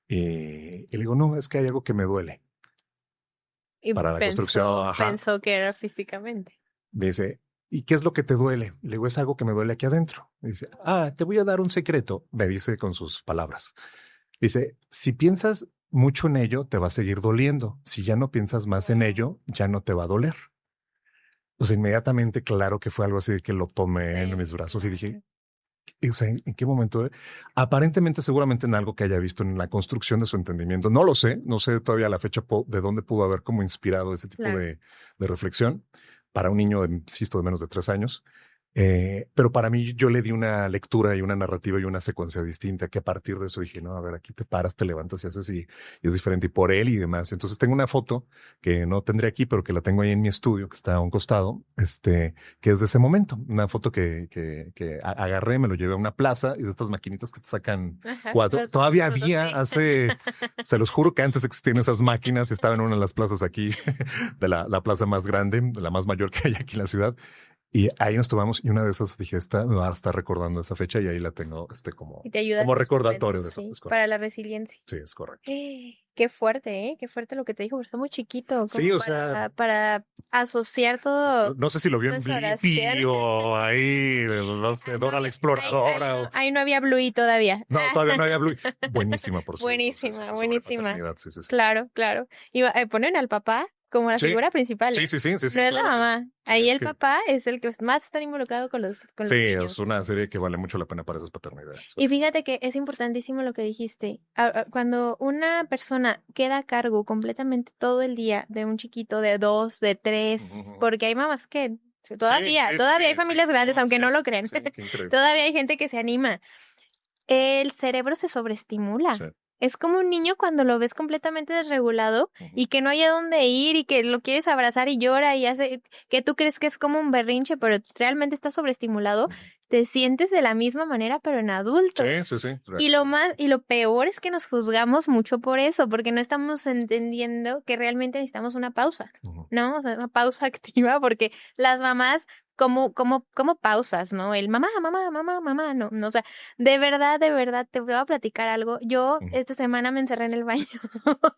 Y le digo, no, es que hay algo que me duele. Y para la construcción. Pensó que era físicamente. Me dice, ¿y qué es lo que te duele? Le digo, es algo que me duele aquí adentro. Me dice, te voy a dar un secreto, me dice con sus palabras. Dice, si piensas mucho en ello, te va a seguir doliendo. Si ya no piensas más en ello, ya no te va a doler. Pues inmediatamente, claro que fue algo así de que lo tomé en mis brazos y dije, o sea, ¿en qué momento? Aparentemente, seguramente en algo que haya visto en la construcción de su entendimiento. No lo sé, no sé todavía a la fecha de dónde pudo haber como inspirado ese tipo de reflexión para un niño, insisto, de menos de 3 años. Pero para mí yo le di una lectura y una narrativa y una secuencia distinta que a partir de eso dije, no, a ver, aquí te paras, te levantas y haces y es diferente y por él y demás. Entonces tengo una foto que no tendré aquí, pero que la tengo ahí en mi estudio, que está a un costado, que es de ese momento. Una foto que agarré, me lo llevé a una plaza y de estas maquinitas que te sacan 4. Todavía había se los juro que antes existían esas máquinas y estaba en una de las plazas aquí de la plaza más grande, de la más mayor que hay aquí en la ciudad. Y ahí nos tomamos y una de esas dije, me va a estar recordando esa fecha y ahí la tengo como recordatorio de eso. Sí, para la resiliencia. Sí, es correcto. Qué fuerte, qué fuerte lo que te dijo, pero está muy chiquito. Sí, o sea. Para asociar todo. No sé si lo vio en Blippi o ahí, no sé, Dora la Exploradora. Ahí no había Bluey todavía. No, todavía no había Bluey. Buenísima, por cierto. Buenísima. Sí. Claro. Y ponen al papá como la figura principal. Sí. No es la mamá. Ahí el papá es el que más está involucrado con los niños. Es una serie que vale mucho la pena para esas paternidades. Y fíjate que es importantísimo lo que dijiste. Cuando una persona queda a cargo completamente todo el día de un chiquito de 2, de 3, porque hay mamás que todavía hay familias grandes, aunque no lo crean. Todavía hay gente que se anima. El cerebro se sobreestimula. Sí. Es como un niño cuando lo ves completamente desregulado y que no hay a dónde ir y que lo quieres abrazar y llora y hace que tú crees que es como un berrinche, pero realmente está sobreestimulado. Te sientes de la misma manera, pero en adulto. Sí. Y lo peor es que nos juzgamos mucho por eso, porque no estamos entendiendo que realmente necesitamos una pausa, ¿no? O sea, una pausa activa, porque las mamás como pausas, ¿no? El mamá, no, o sea, de verdad, te voy a platicar algo. Yo esta semana me encerré en el baño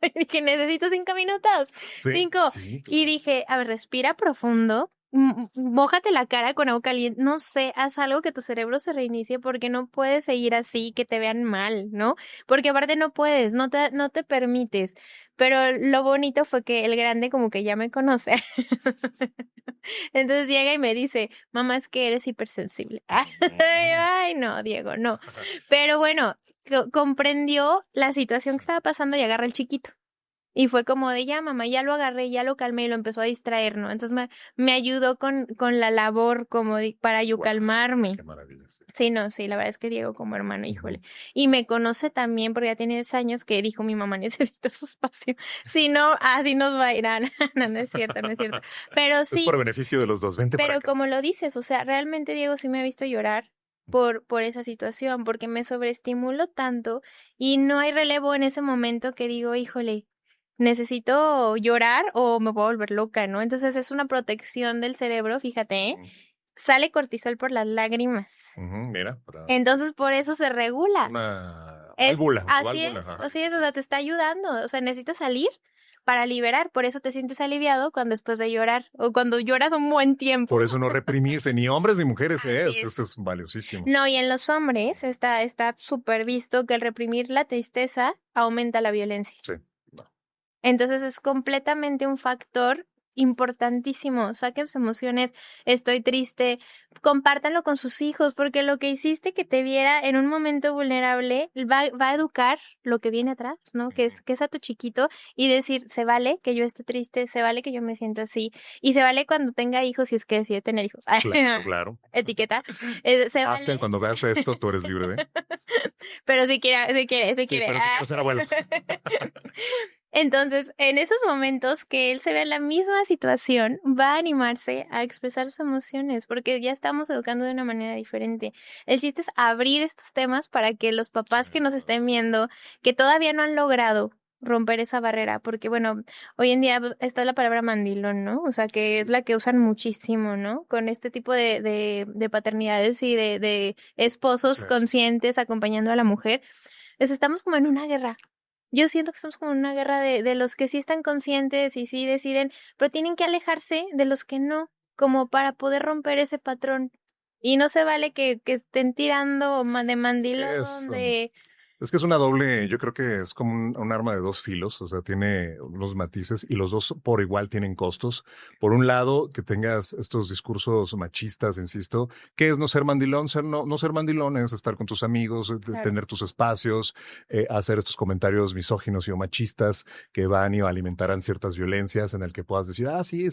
y dije, necesito 5 minutos, 5. Sí, claro. Y dije, a ver, respira profundo, mójate la cara con agua caliente, no sé, haz algo que tu cerebro se reinicie porque no puedes seguir así, que te vean mal, ¿no? Porque aparte no puedes, no te permites. Pero lo bonito fue que el grande como que ya me conoce. Entonces llega y me dice, mamá, es que eres hipersensible. Ay, no, Diego, no. Pero bueno, comprendió la situación que estaba pasando y agarra al chiquito. Y fue como de, ya, mamá, ya lo agarré, ya lo calmé y lo empezó a distraer, ¿no? Entonces me ayudó con la labor como para yo calmarme. Qué maravilla. Sí. Sí, no, sí, la verdad es que Diego como hermano, híjole. Y me conoce también porque ya tiene 10 años que dijo mi mamá necesita su espacio. Si no, así nos va a ir. No, no es cierto, no es cierto. Pero sí. Es por beneficio de los dos, vente para Pero acá. como lo dices, o sea, realmente Diego sí me ha visto llorar por esa situación, porque me sobreestimulo tanto y no hay relevo en ese momento que digo, híjole, necesito llorar o me voy a volver loca, ¿no? Entonces es una protección del cerebro, fíjate, ¿eh? Sale cortisol por las lágrimas. Mira. Entonces por eso se regula. Una Así válvula. es, o sea, te está ayudando, o sea, necesitas salir para liberar, por eso te sientes aliviado cuando después de llorar o cuando lloras un buen tiempo. Por eso no reprimirse, ni hombres ni mujeres es. Esto es valiosísimo. No, y en los hombres está súper visto que el reprimir la tristeza aumenta la violencia. Sí. No. Entonces es completamente un factor importantísimo. Saquen sus emociones, estoy triste, compártanlo con sus hijos, porque lo que hiciste que te viera en un momento vulnerable va a educar lo que viene atrás, ¿no? Que es a tu chiquito y decir, se vale que yo esté triste, se vale que yo me sienta así y se vale cuando tenga hijos si es que decide tener hijos. Claro. Etiqueta. Hasta vale. Cuando veas esto, tú eres libre de. Pero si quiere. Sí, pero si quiero ser abuelo. Entonces, en esos momentos que él se ve en la misma situación, va a animarse a expresar sus emociones, porque ya estamos educando de una manera diferente. El chiste es abrir estos temas para que los papás que nos estén viendo, que todavía no han logrado romper esa barrera, porque bueno, hoy en día está la palabra mandilón, ¿no? O sea, que es la que usan muchísimo, ¿no? Con este tipo de paternidades y de esposos conscientes acompañando a la mujer. Pues estamos como en una guerra. Yo siento que estamos como en una guerra de los que sí están conscientes y sí deciden, pero tienen que alejarse de los que no, como para poder romper ese patrón. Y no se vale que estén tirando de mandilón, Es que es una doble, yo creo que es como un arma de dos filos, o sea, tiene unos matices y los dos por igual tienen costos. Por un lado, que tengas estos discursos machistas, insisto, que es no ser mandilón, no ser mandilón es estar con tus amigos, claro. Tener tus espacios, hacer estos comentarios misóginos y o machistas que van y alimentarán ciertas violencias en el que puedas decir, sí,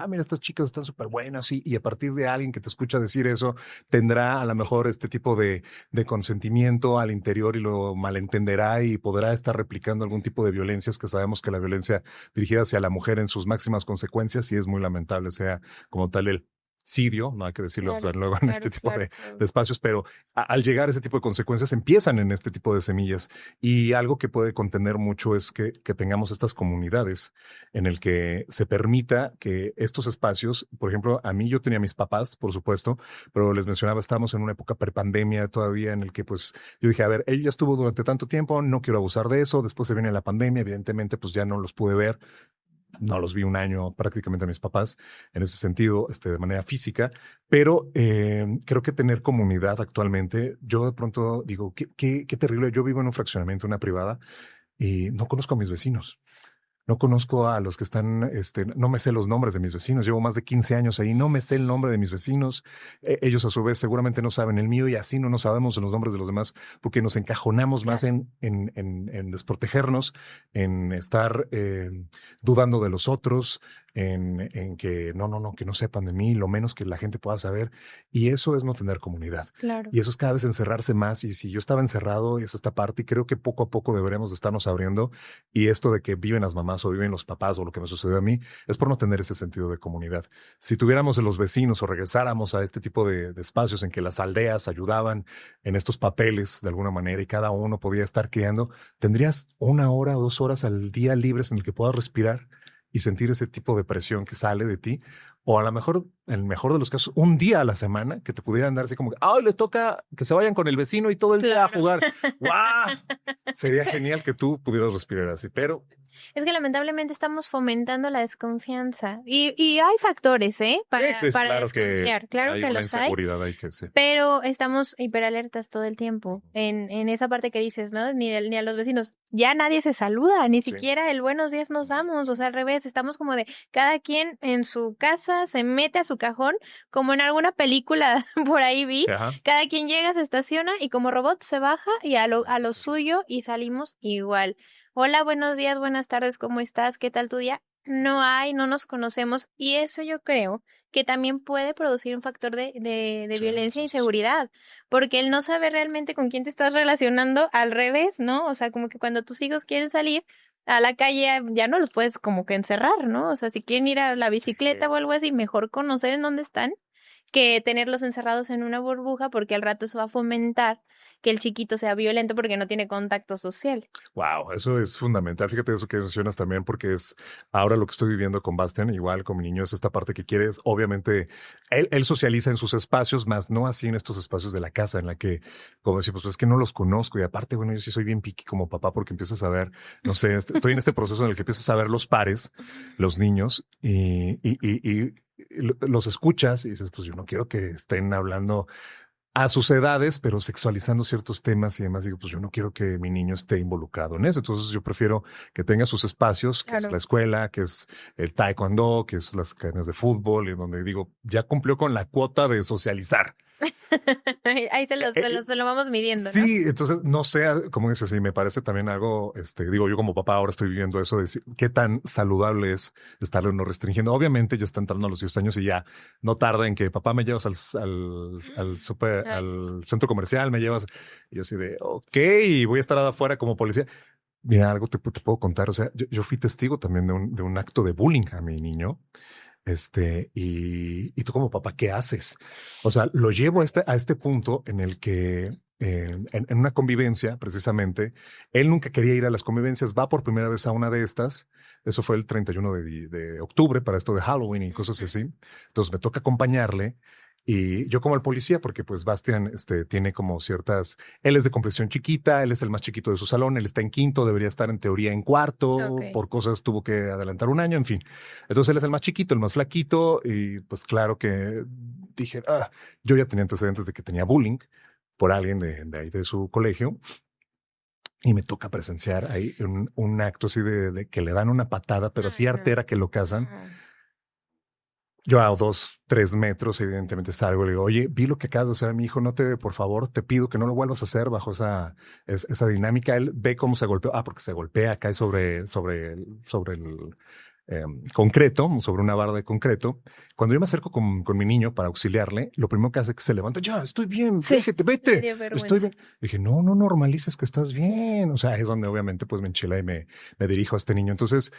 mira, estas chicas están súper buenas y a partir de alguien que te escucha decir eso, tendrá a lo mejor este tipo de consentimiento al interior y lo malentenderá y podrá estar replicando algún tipo de violencias, que sabemos que la violencia dirigida hacia la mujer en sus máximas consecuencias y es muy lamentable, sea como tal el sidio, no hay que decirlo luego en este tipo de espacios, pero al llegar a ese tipo de consecuencias empiezan en este tipo de semillas y algo que puede contener mucho es que tengamos estas comunidades en el que se permita que estos espacios, por ejemplo, a mí yo tenía mis papás, por supuesto, pero les mencionaba, estábamos en una época prepandemia todavía en el que pues yo dije, a ver, ella estuvo durante tanto tiempo, no quiero abusar de eso, después se viene la pandemia, evidentemente pues ya no los pude ver. No los vi un año prácticamente a mis papás en ese sentido, de manera física, pero creo que tener comunidad actualmente, yo de pronto digo, qué terrible. Yo vivo en un fraccionamiento, una privada, y no conozco a mis vecinos. No conozco a los que están, no me sé los nombres de mis vecinos. Llevo más de 15 años ahí, no me sé el nombre de mis vecinos. Ellos a su vez seguramente no saben el mío y así no nos sabemos los nombres de los demás porque nos encajonamos más en desprotegernos, en estar dudando de los otros, en que que no sepan de mí, lo menos que la gente pueda saber. Y eso es no tener comunidad. Claro. Y eso es cada vez encerrarse más. Y si yo estaba encerrado, es esta parte, y creo que poco a poco deberemos de estarnos abriendo. Y esto de que viven las mamás o viven los papás o lo que me sucedió a mí, es por no tener ese sentido de comunidad. Si tuviéramos los vecinos o regresáramos a este tipo de espacios en que las aldeas ayudaban en estos papeles de alguna manera y cada uno podía estar criando, tendrías 1 hora o 2 horas al día libres en el que puedas respirar y sentir ese tipo de presión que sale de ti. O a lo mejor, en el mejor de los casos, un día a la semana que te pudieran dar así como, les toca que se vayan con el vecino y todo el día a jugar. ¡Guau! Sería genial que tú pudieras respirar así, pero Es que lamentablemente estamos fomentando la desconfianza y hay factores, para claro desconfiar. Claro que los hay, sí. pero estamos hiperalertas todo el tiempo en esa parte que dices, ¿no? Ni a los vecinos. Ya nadie se saluda, ni siquiera el buenos días nos damos. O sea, al revés, estamos como de cada quien en su casa se mete a su cajón, como en alguna película por ahí vi. Ajá. Cada quien llega, se estaciona y como robot se baja y a lo suyo y salimos igual. Hola, buenos días, buenas tardes, ¿cómo estás? ¿Qué tal tu día? No nos conocemos y eso yo creo que también puede producir un factor de violencia e inseguridad, porque el no saber realmente con quién te estás relacionando al revés, ¿no? O sea, como que cuando tus hijos quieren salir a la calle ya no los puedes como que encerrar, ¿no? O sea, si quieren ir a la bicicleta o algo así, mejor conocer en dónde están que tenerlos encerrados en una burbuja, porque al rato eso va a fomentar que el chiquito sea violento porque no tiene contacto social. Wow, eso es fundamental. Fíjate eso que mencionas también, porque es ahora lo que estoy viviendo con Bastian, igual con mi niño, es esta parte que quieres. Obviamente, él socializa en sus espacios, más no así en estos espacios de la casa, en la que, como decimos, pues es que no los conozco. Y aparte, bueno, yo sí soy bien piqui como papá, porque empiezas a ver, no sé, estoy en este proceso en el que empiezas a ver los pares, los niños, y los escuchas y dices, pues yo no quiero que estén hablando a sus edades, pero sexualizando ciertos temas y demás. Digo, pues yo no quiero que mi niño esté involucrado en eso. Entonces yo prefiero que tenga sus espacios, que es la escuela, que es el taekwondo, que es las academias de fútbol, y donde digo, ya cumplió con la cuota de socializar. Ahí se lo vamos midiendo, ¿no? Sí, entonces no sé, como dices, sí, me parece también algo, digo, yo como papá ahora estoy viviendo eso de qué tan saludable es estarlo no restringiendo. Obviamente ya está entrando a los 10 años y ya no tarda en que papá me llevas al centro comercial, me llevas, y yo así de, ok, y voy a estar afuera como policía. Mira, algo te puedo contar, o sea, yo fui testigo también de un acto de bullying a mi niño. Y tú como papá, ¿qué haces? O sea, lo llevo a este punto en el que en una convivencia, precisamente, él nunca quería ir a las convivencias, va por primera vez a una de estas. Eso fue el 31 de octubre para esto de Halloween y cosas así. Entonces me toca acompañarle. Y yo como el policía, porque pues Bastian tiene como ciertas, él es de complexión chiquita, él es el más chiquito de su salón, él está en quinto, debería estar en teoría en cuarto, por cosas tuvo que adelantar un año, en fin. Entonces él es el más chiquito, el más flaquito, y pues claro que dije, yo ya tenía antecedentes de que tenía bullying por alguien de ahí de su colegio. Y me toca presenciar ahí un acto así de que le dan una patada, pero así artera que lo cazan. Yo a 2, 3 metros, evidentemente salgo y le digo, oye, vi lo que acabas de hacer a mi hijo, por favor, te pido que no lo vuelvas a hacer bajo esa dinámica. Él ve cómo se golpeó. Porque se golpea, cae sobre el concreto, sobre una barra de concreto. Cuando yo me acerco con mi niño para auxiliarle, lo primero que hace es que se levanta, ya, estoy bien, déjate, vete, estoy bien. Dije, no normalices que estás bien. O sea, es donde obviamente pues me enchila y me dirijo a este niño. Entonces,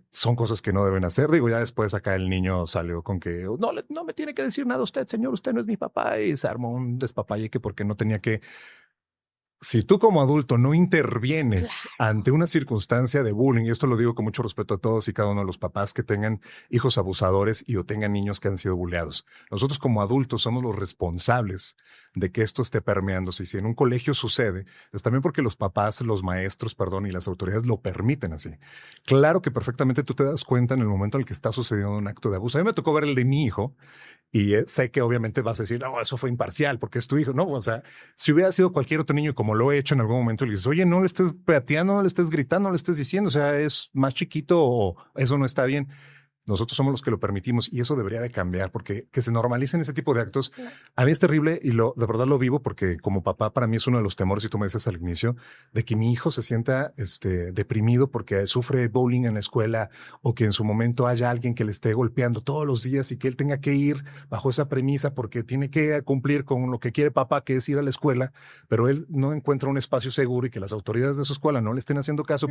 son cosas que no deben hacer. Digo, ya después acá el niño salió con que no me tiene que decir nada usted, señor, usted no es mi papá, y se armó un despapalle que porque no tenía que. Si tú como adulto no intervienes ante una circunstancia de bullying, y esto lo digo con mucho respeto a todos y cada uno de los papás que tengan hijos abusadores y o tengan niños que han sido bulleados, nosotros como adultos somos los responsables de que esto esté permeándose. Y si en un colegio sucede, es también porque los papás, los maestros, y las autoridades lo permiten así. Claro que perfectamente tú te das cuenta en el momento en el que está sucediendo un acto de abuso. A mí me tocó ver el de mi hijo y sé que obviamente vas a decir, no, eso fue imparcial porque es tu hijo. No, o sea, si hubiera sido cualquier otro niño, como lo he hecho en algún momento, le dices, oye, no le estés pateando, no le estés gritando, no le estés diciendo, o sea, es más chiquito o eso no está bien. Nosotros somos los que lo permitimos y eso debería de cambiar, porque que se normalicen ese tipo de actos. A mí es terrible y de verdad lo vivo porque como papá para mí es uno de los temores, y tú me dices al inicio, de que mi hijo se sienta deprimido porque sufre bullying en la escuela o que en su momento haya alguien que le esté golpeando todos los días y que él tenga que ir bajo esa premisa porque tiene que cumplir con lo que quiere papá, que es ir a la escuela, pero él no encuentra un espacio seguro y que las autoridades de su escuela no le estén haciendo caso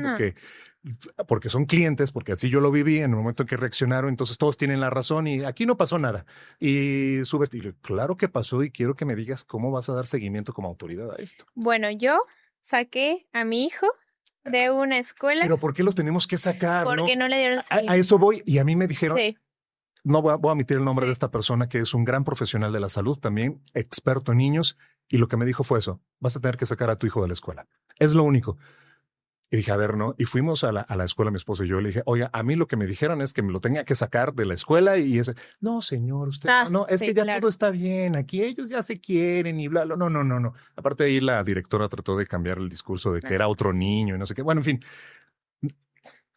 porque son clientes, porque así yo lo viví en el momento en que reaccionaron, entonces todos tienen la razón y aquí no pasó nada. Y su vestido, claro que pasó y quiero que me digas cómo vas a dar seguimiento como autoridad a esto. Bueno, yo saqué a mi hijo de una escuela. ¿Pero por qué los tenemos que sacar? Porque no le dieron seguimiento. A eso voy y a mí me dijeron... Sí. No voy a omitir el nombre de esta persona que es un gran profesional de la salud, también experto en niños, y lo que me dijo fue eso, vas a tener que sacar a tu hijo de la escuela. Es lo único. Y dije, a ver, no. Y fuimos a la escuela, mi esposo y yo. Le dije, oiga, a mí lo que me dijeron es que me lo tenía que sacar de la escuela y ese. No, señor, usted. No, es sí, que ya claro. todo está bien. Aquí ellos ya se quieren y bla, bla. No, no, no, no. Aparte ahí la directora trató de cambiar el discurso de que era otro niño y no sé qué. Bueno, en fin.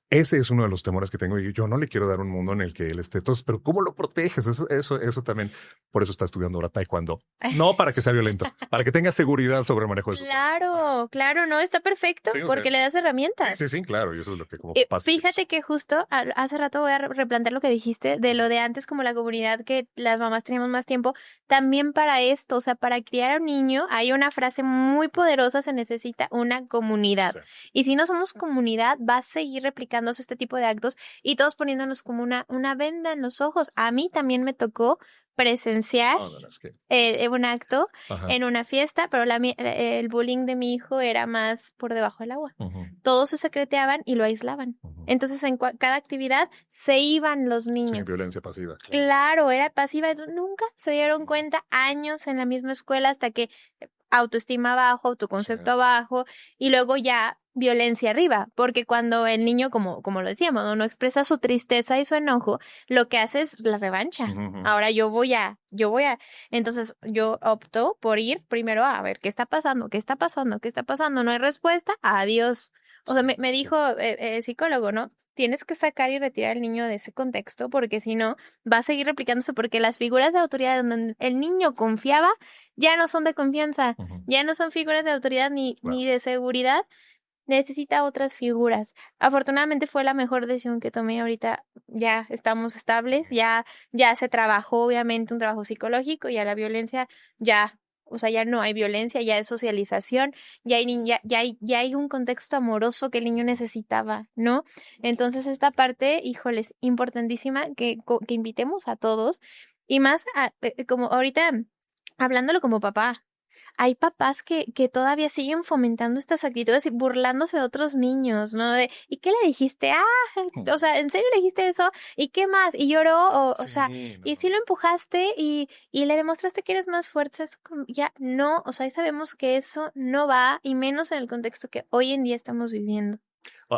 Ese es uno de los temores que tengo y yo no le quiero dar un mundo en el que él esté. Entonces, pero ¿cómo lo proteges? Eso también. Por eso está estudiando ahora taekwondo. No para que sea violento, para que tenga seguridad sobre el manejo de su cuerpo. Claro, no, está perfecto Sí, o porque sea, le das herramientas. sí, claro. Y eso es lo que como pasa. Fíjate que justo hace rato voy a replantear lo que dijiste de lo de antes, como la comunidad que las mamás teníamos más tiempo, también para esto, o sea, para criar a un niño hay una frase muy poderosa, se necesita una comunidad. Sí. Y si no somos comunidad, va a seguir replicándose este tipo de actos y todos poniéndonos como una venda en los ojos. A mí también me tocó presenciar No, es que, un acto ajá. en una fiesta, pero el bullying de mi hijo era más por debajo del agua. Ujú, Todos se secreteaban y lo aislaban. ujú. Entonces, en cada actividad se iban los Sí, niños. violencia pasiva. Claro, era pasiva. Nunca se dieron cuenta, años en la misma escuela hasta que autoestima abajo, autoconcepto Sí. abajo y luego ya violencia arriba, porque cuando el niño, como lo decíamos, no expresa su tristeza y su enojo, lo que hace es la revancha. Ujú. Ahora yo voy a, entonces yo opto por ir primero a ver qué está pasando, no hay respuesta, adiós. O sea, me Sí. dijo el psicólogo, ¿no? Tienes que sacar y retirar al niño de ese contexto porque si no, va a seguir replicándose porque las figuras de autoridad donde el niño confiaba ya no son de confianza, Ujú. ya no son figuras de autoridad ni Claro. de seguridad, necesita otras figuras. Afortunadamente fue la mejor decisión que tomé ahorita, ya estamos estables, ya se trabajó obviamente un trabajo psicológico, ya la violencia ya... O sea, ya no hay violencia, ya hay socialización, ya hay un contexto amoroso que el niño necesitaba, ¿no? Entonces, esta parte, híjoles, importantísima que invitemos a todos y más como ahorita, hablándolo como papá. Hay papás que todavía siguen fomentando estas actitudes y burlándose de otros niños, ¿no? ¿Y qué le dijiste? O sea, ¿en serio le dijiste eso? ¿Y qué más? ¿Y lloró? O sea, Sí, y si lo empujaste y le demostraste que eres más fuerte, ya no, o sea, sabemos que eso no va, y menos en el contexto que hoy en día estamos viviendo.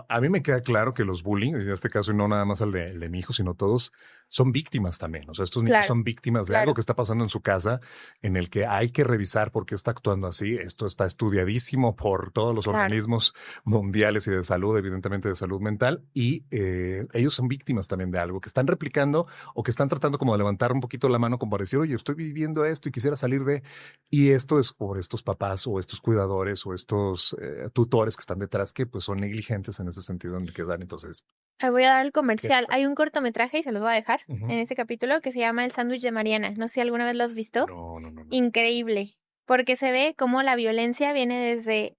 A mí me queda claro que los bullying, en este caso, y no nada más el de mi hijo, sino todos, son víctimas también. O sea, estos niños son víctimas de algo que está pasando en su casa, en el que hay que revisar por qué está actuando así. Esto está estudiadísimo por todos los organismos mundiales y de salud, evidentemente de salud mental, y ellos son víctimas también de algo que están replicando o que están tratando como de levantar un poquito la mano como para decir, oye, estoy viviendo esto y quisiera salir de... Y esto es por estos papás o estos cuidadores o estos tutores que están detrás que pues son negligentes en ese sentido en el que dan. Entonces, voy a dar el comercial. Hay un cortometraje y se los voy a dejar Ujú. en este capítulo que se llama El sándwich de Mariana. No sé si alguna vez lo has visto. No. Increíble, porque se ve cómo la violencia viene desde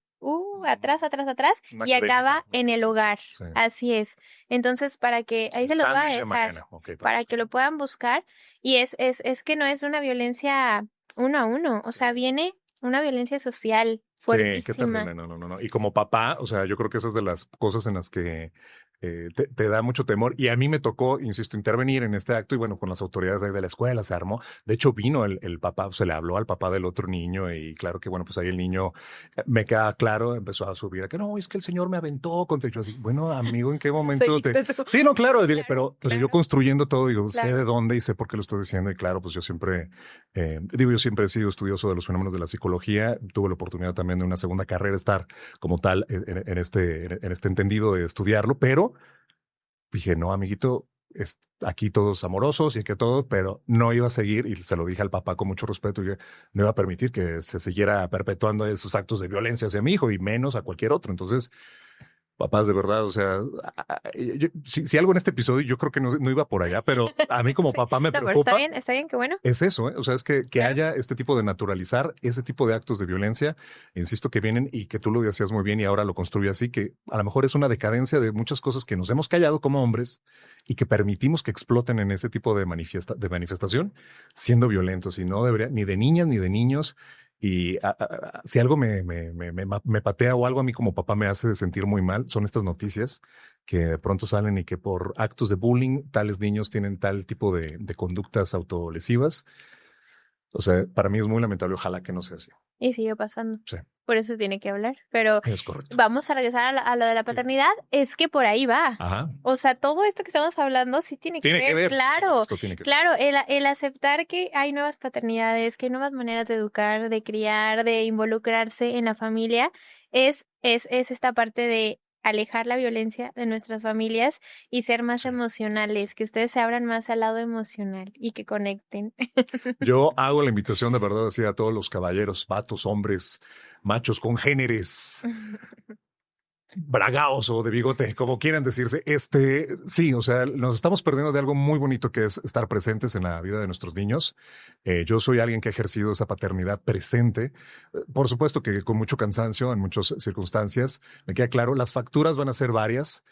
atrás Una y acaba cadenita. en el hogar. Sí. Así es. Entonces, para que ahí se los voy a Sándwich de dejar Mariana. Ok, para que lo puedan buscar, y es que no es una violencia uno a uno, o sea, viene una violencia social Sí, qué fuertísima. terrible. No. Y como papá, o sea, yo creo que esa es de las cosas en las que te da mucho temor. Y a mí me tocó, insisto, intervenir en este acto y bueno, con las autoridades de la escuela se armó. De hecho, vino el papá, se le habló al papá del otro niño y claro que bueno, pues ahí el niño, me queda claro, empezó a subir a que no, es que el señor me aventó contra yo así. Bueno, amigo, ¿en qué momento te...? Sí, no, claro, dile, pero yo construyendo todo, digo, sé de dónde y sé por qué lo estás diciendo y claro, pues yo siempre, yo siempre he sido estudioso de los fenómenos de la psicología. Tuve la oportunidad también de una segunda carrera estar como tal en este entendido de estudiarlo, pero dije, no, amiguito, aquí todos amorosos y aquí todos, pero no iba a seguir, y se lo dije al papá con mucho respeto, y no iba a permitir que se siguiera perpetuando esos actos de violencia hacia mi hijo y menos a cualquier otro. Entonces, papás, de verdad, o sea, si algo en este episodio, yo creo que no iba por allá, pero a mí como papá me preocupa. Está bien, qué bueno. Es eso, ¿eh? O sea, es que haya este tipo de naturalizar, ese tipo de actos de violencia, insisto, que vienen y que tú lo decías muy bien y ahora lo construye así, que a lo mejor es una decadencia de muchas cosas que nos hemos callado como hombres y que permitimos que exploten en ese tipo de manifestación, siendo violentos, y no debería ni de niñas ni de niños. Y si algo me patea o algo a mí como papá me hace sentir muy mal, son estas noticias que de pronto salen y que por actos de bullying tales niños tienen tal tipo de conductas autolesivas. O sea, para mí es muy lamentable, ojalá que no sea así. Y sigue pasando. Sí. Por eso tiene que hablar. Pero Es correcto. vamos a regresar a lo de la paternidad. Sí. Es que por ahí va. Ajá. O sea, todo esto que estamos hablando sí tiene que ver. Claro, claro. El aceptar que hay nuevas paternidades, que hay nuevas maneras de educar, de criar, de involucrarse en la familia, es esta parte de alejar la violencia de nuestras familias y ser más emocionales, que ustedes se abran más al lado emocional y que conecten. Yo hago la invitación de verdad así a todos los caballeros, vatos, hombres, machos, congéneres, bragaos o de bigote, como quieran decirse. Sí, o sea, nos estamos perdiendo de algo muy bonito que es estar presentes en la vida de nuestros niños. Yo soy alguien que ha ejercido esa paternidad presente. Por supuesto que con mucho cansancio en muchas circunstancias. Me queda claro, las facturas van a ser varias.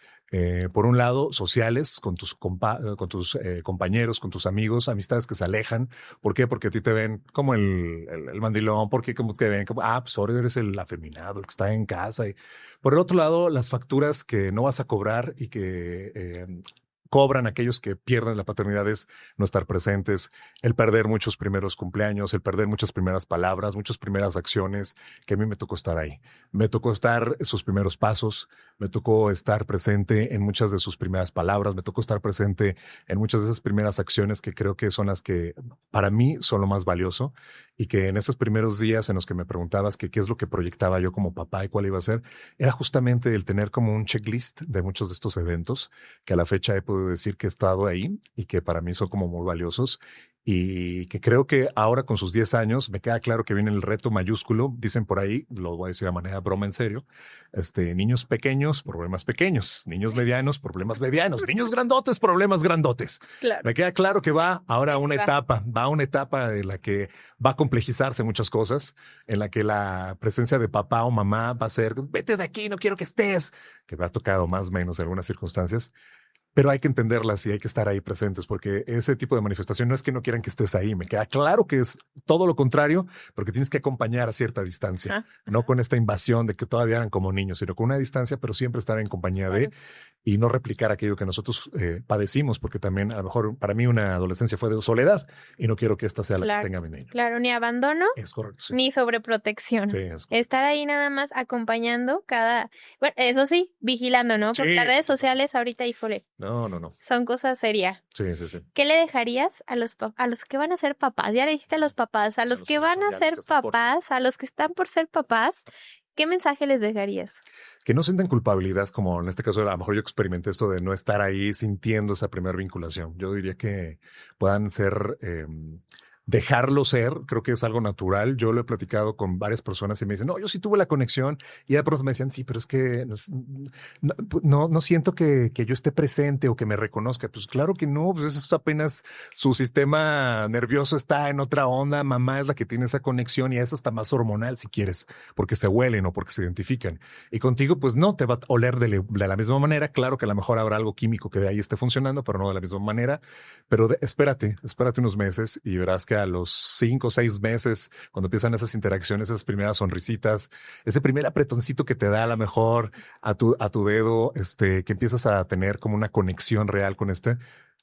Por un lado, sociales, con tus compañeros, con tus amigos, amistades que se alejan. ¿Por qué? Porque a ti te ven como el mandilón. ¿Por qué? Como te ven como, pues ahora eres el afeminado, el que está en casa. Y por el otro lado, las facturas que no vas a cobrar y que cobran aquellos que pierden la paternidad es no estar presentes, el perder muchos primeros cumpleaños, el perder muchas primeras palabras, muchas primeras acciones, que a mí me tocó estar ahí. Me tocó estar en sus primeros pasos, me tocó estar presente en muchas de sus primeras palabras, me tocó estar presente en muchas de esas primeras acciones que creo que son las que para mí son lo más valioso, y que en esos primeros días en los que me preguntabas que qué es lo que proyectaba yo como papá y cuál iba a ser, era justamente el tener como un checklist de muchos de estos eventos que a la fecha he podido decir que he estado ahí y que para mí son como muy valiosos, y que creo que ahora con sus 10 años me queda claro que viene el reto mayúsculo. Dicen por ahí, lo voy a decir de manera broma en serio, niños pequeños, problemas pequeños, niños medianos, problemas medianos, niños grandotes, problemas grandotes. Claro. Me queda claro que va ahora a una etapa en la que va a complejizarse muchas cosas, en la que la presencia de papá o mamá va a ser, vete de aquí, no quiero que estés, que me ha tocado más o menos en algunas circunstancias. Pero hay que entenderlas y hay que estar ahí presentes, porque ese tipo de manifestación no es que no quieran que estés ahí. Me queda claro que es todo lo contrario, porque tienes que acompañar a cierta distancia, no con esta invasión de que todavía eran como niños, sino con una distancia, pero siempre estar en compañía de, y no replicar aquello que nosotros padecimos, porque también a lo mejor para mí una adolescencia fue de soledad y no quiero que esta sea la que tenga mi niño. Claro, ni abandono, es correcto, sí. Ni sobreprotección. Sí, es correcto. Estar ahí nada más acompañando bueno, eso sí, vigilando, ¿no? Porque las redes sociales ahorita, híjole. No. Son cosas serias. Sí. ¿Qué le dejarías a los que van a ser papás? Ya le dijiste a los papás, a los que van a ser papás, a los que están por ser papás, ¿qué mensaje les dejarías? Que no sientan culpabilidad, como en este caso a lo mejor yo experimenté esto de no estar ahí sintiendo esa primera vinculación. Yo diría que puedan ser... dejarlo ser, creo que es algo natural. Yo lo he platicado con varias personas y me dicen, no, yo sí tuve la conexión, y de pronto me decían, sí, pero es que no siento que yo esté presente o que me reconozca. Pues claro que no, pues eso es apenas su sistema nervioso está en otra onda, mamá es la que tiene esa conexión, y eso está más hormonal si quieres, porque se huelen o porque se identifican. Y contigo pues no te va a oler de la misma manera. Claro que a lo mejor habrá algo químico que de ahí esté funcionando, pero no de la misma manera. Pero espérate unos meses y verás que a los 5 o 6 meses, cuando empiezan esas interacciones, esas primeras sonrisitas, ese primer apretoncito que te da a lo mejor a tu dedo, que empiezas a tener como una conexión real con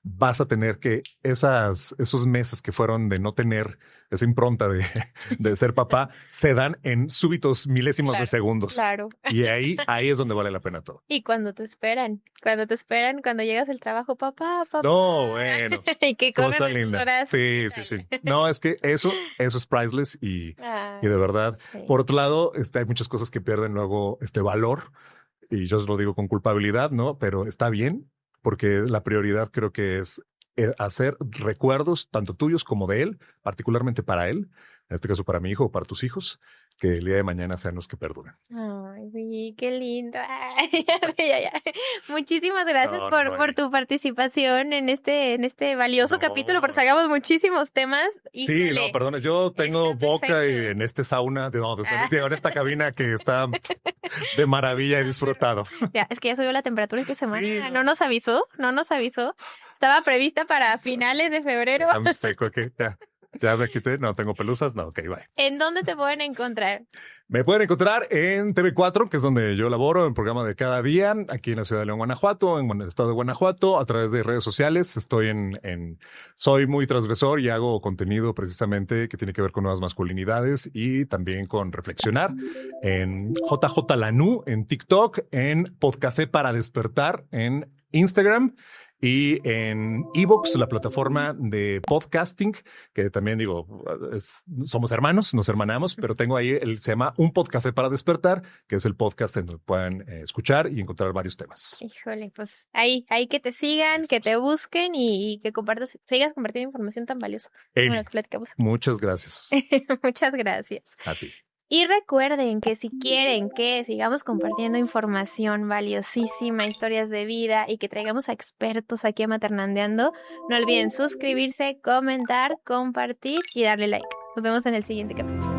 vas a tener que esos meses que fueron de no tener esa impronta de ser papá, se dan en súbitos milésimos de segundos. Claro. Y ahí es donde vale la pena todo. Y cuando cuando llegas al trabajo, papá. No, bueno. Y que cosa linda. Sí. No, es que eso es priceless y de verdad. Sí. Por otro lado, hay muchas cosas que pierden luego valor, y yo os lo digo con culpabilidad, ¿no? Pero está bien, porque la prioridad creo que es hacer recuerdos tanto tuyos como de él, particularmente para él, en este caso para mi hijo o para tus hijos, que el día de mañana sean los que perduren. Ay, qué lindo. Ya. Muchísimas gracias por tu participación en este valioso capítulo, porque sacamos muchísimos temas. Sí, no, perdona, yo tengo boca en este sauna, en esta cabina que está de maravilla, he disfrutado. Ya, es que ya subió la temperatura esta semana. Sí. No nos avisó. Estaba prevista para finales de febrero. Está muy seco aquí, ya. Ya me quité, no tengo pelusas, no, ok, bye. ¿En dónde te pueden encontrar? Me pueden encontrar en TV4, que es donde yo laboro, en programa de cada día, aquí en la ciudad de León, Guanajuato, en el estado de Guanajuato, a través de redes sociales. Estoy soy muy transgresor y hago contenido precisamente que tiene que ver con nuevas masculinidades y también con reflexionar en JJ Lanú, en TikTok, en Podcafé para Despertar, en Instagram. Y en Evox, la plataforma de podcasting, que también digo, somos hermanos, nos hermanamos, pero tengo ahí, se llama Un Podcafé para Despertar, que es el podcast en donde pueden escuchar y encontrar varios temas. Híjole, pues ahí que te sigan, que te busquen y que sigas compartiendo información tan valiosa. Bueno, que platicamos. Muchas gracias. Muchas gracias. A ti. Y recuerden que si quieren que sigamos compartiendo información valiosísima, historias de vida y que traigamos a expertos aquí a Maternandeando, no olviden suscribirse, comentar, compartir y darle like. Nos vemos en el siguiente capítulo.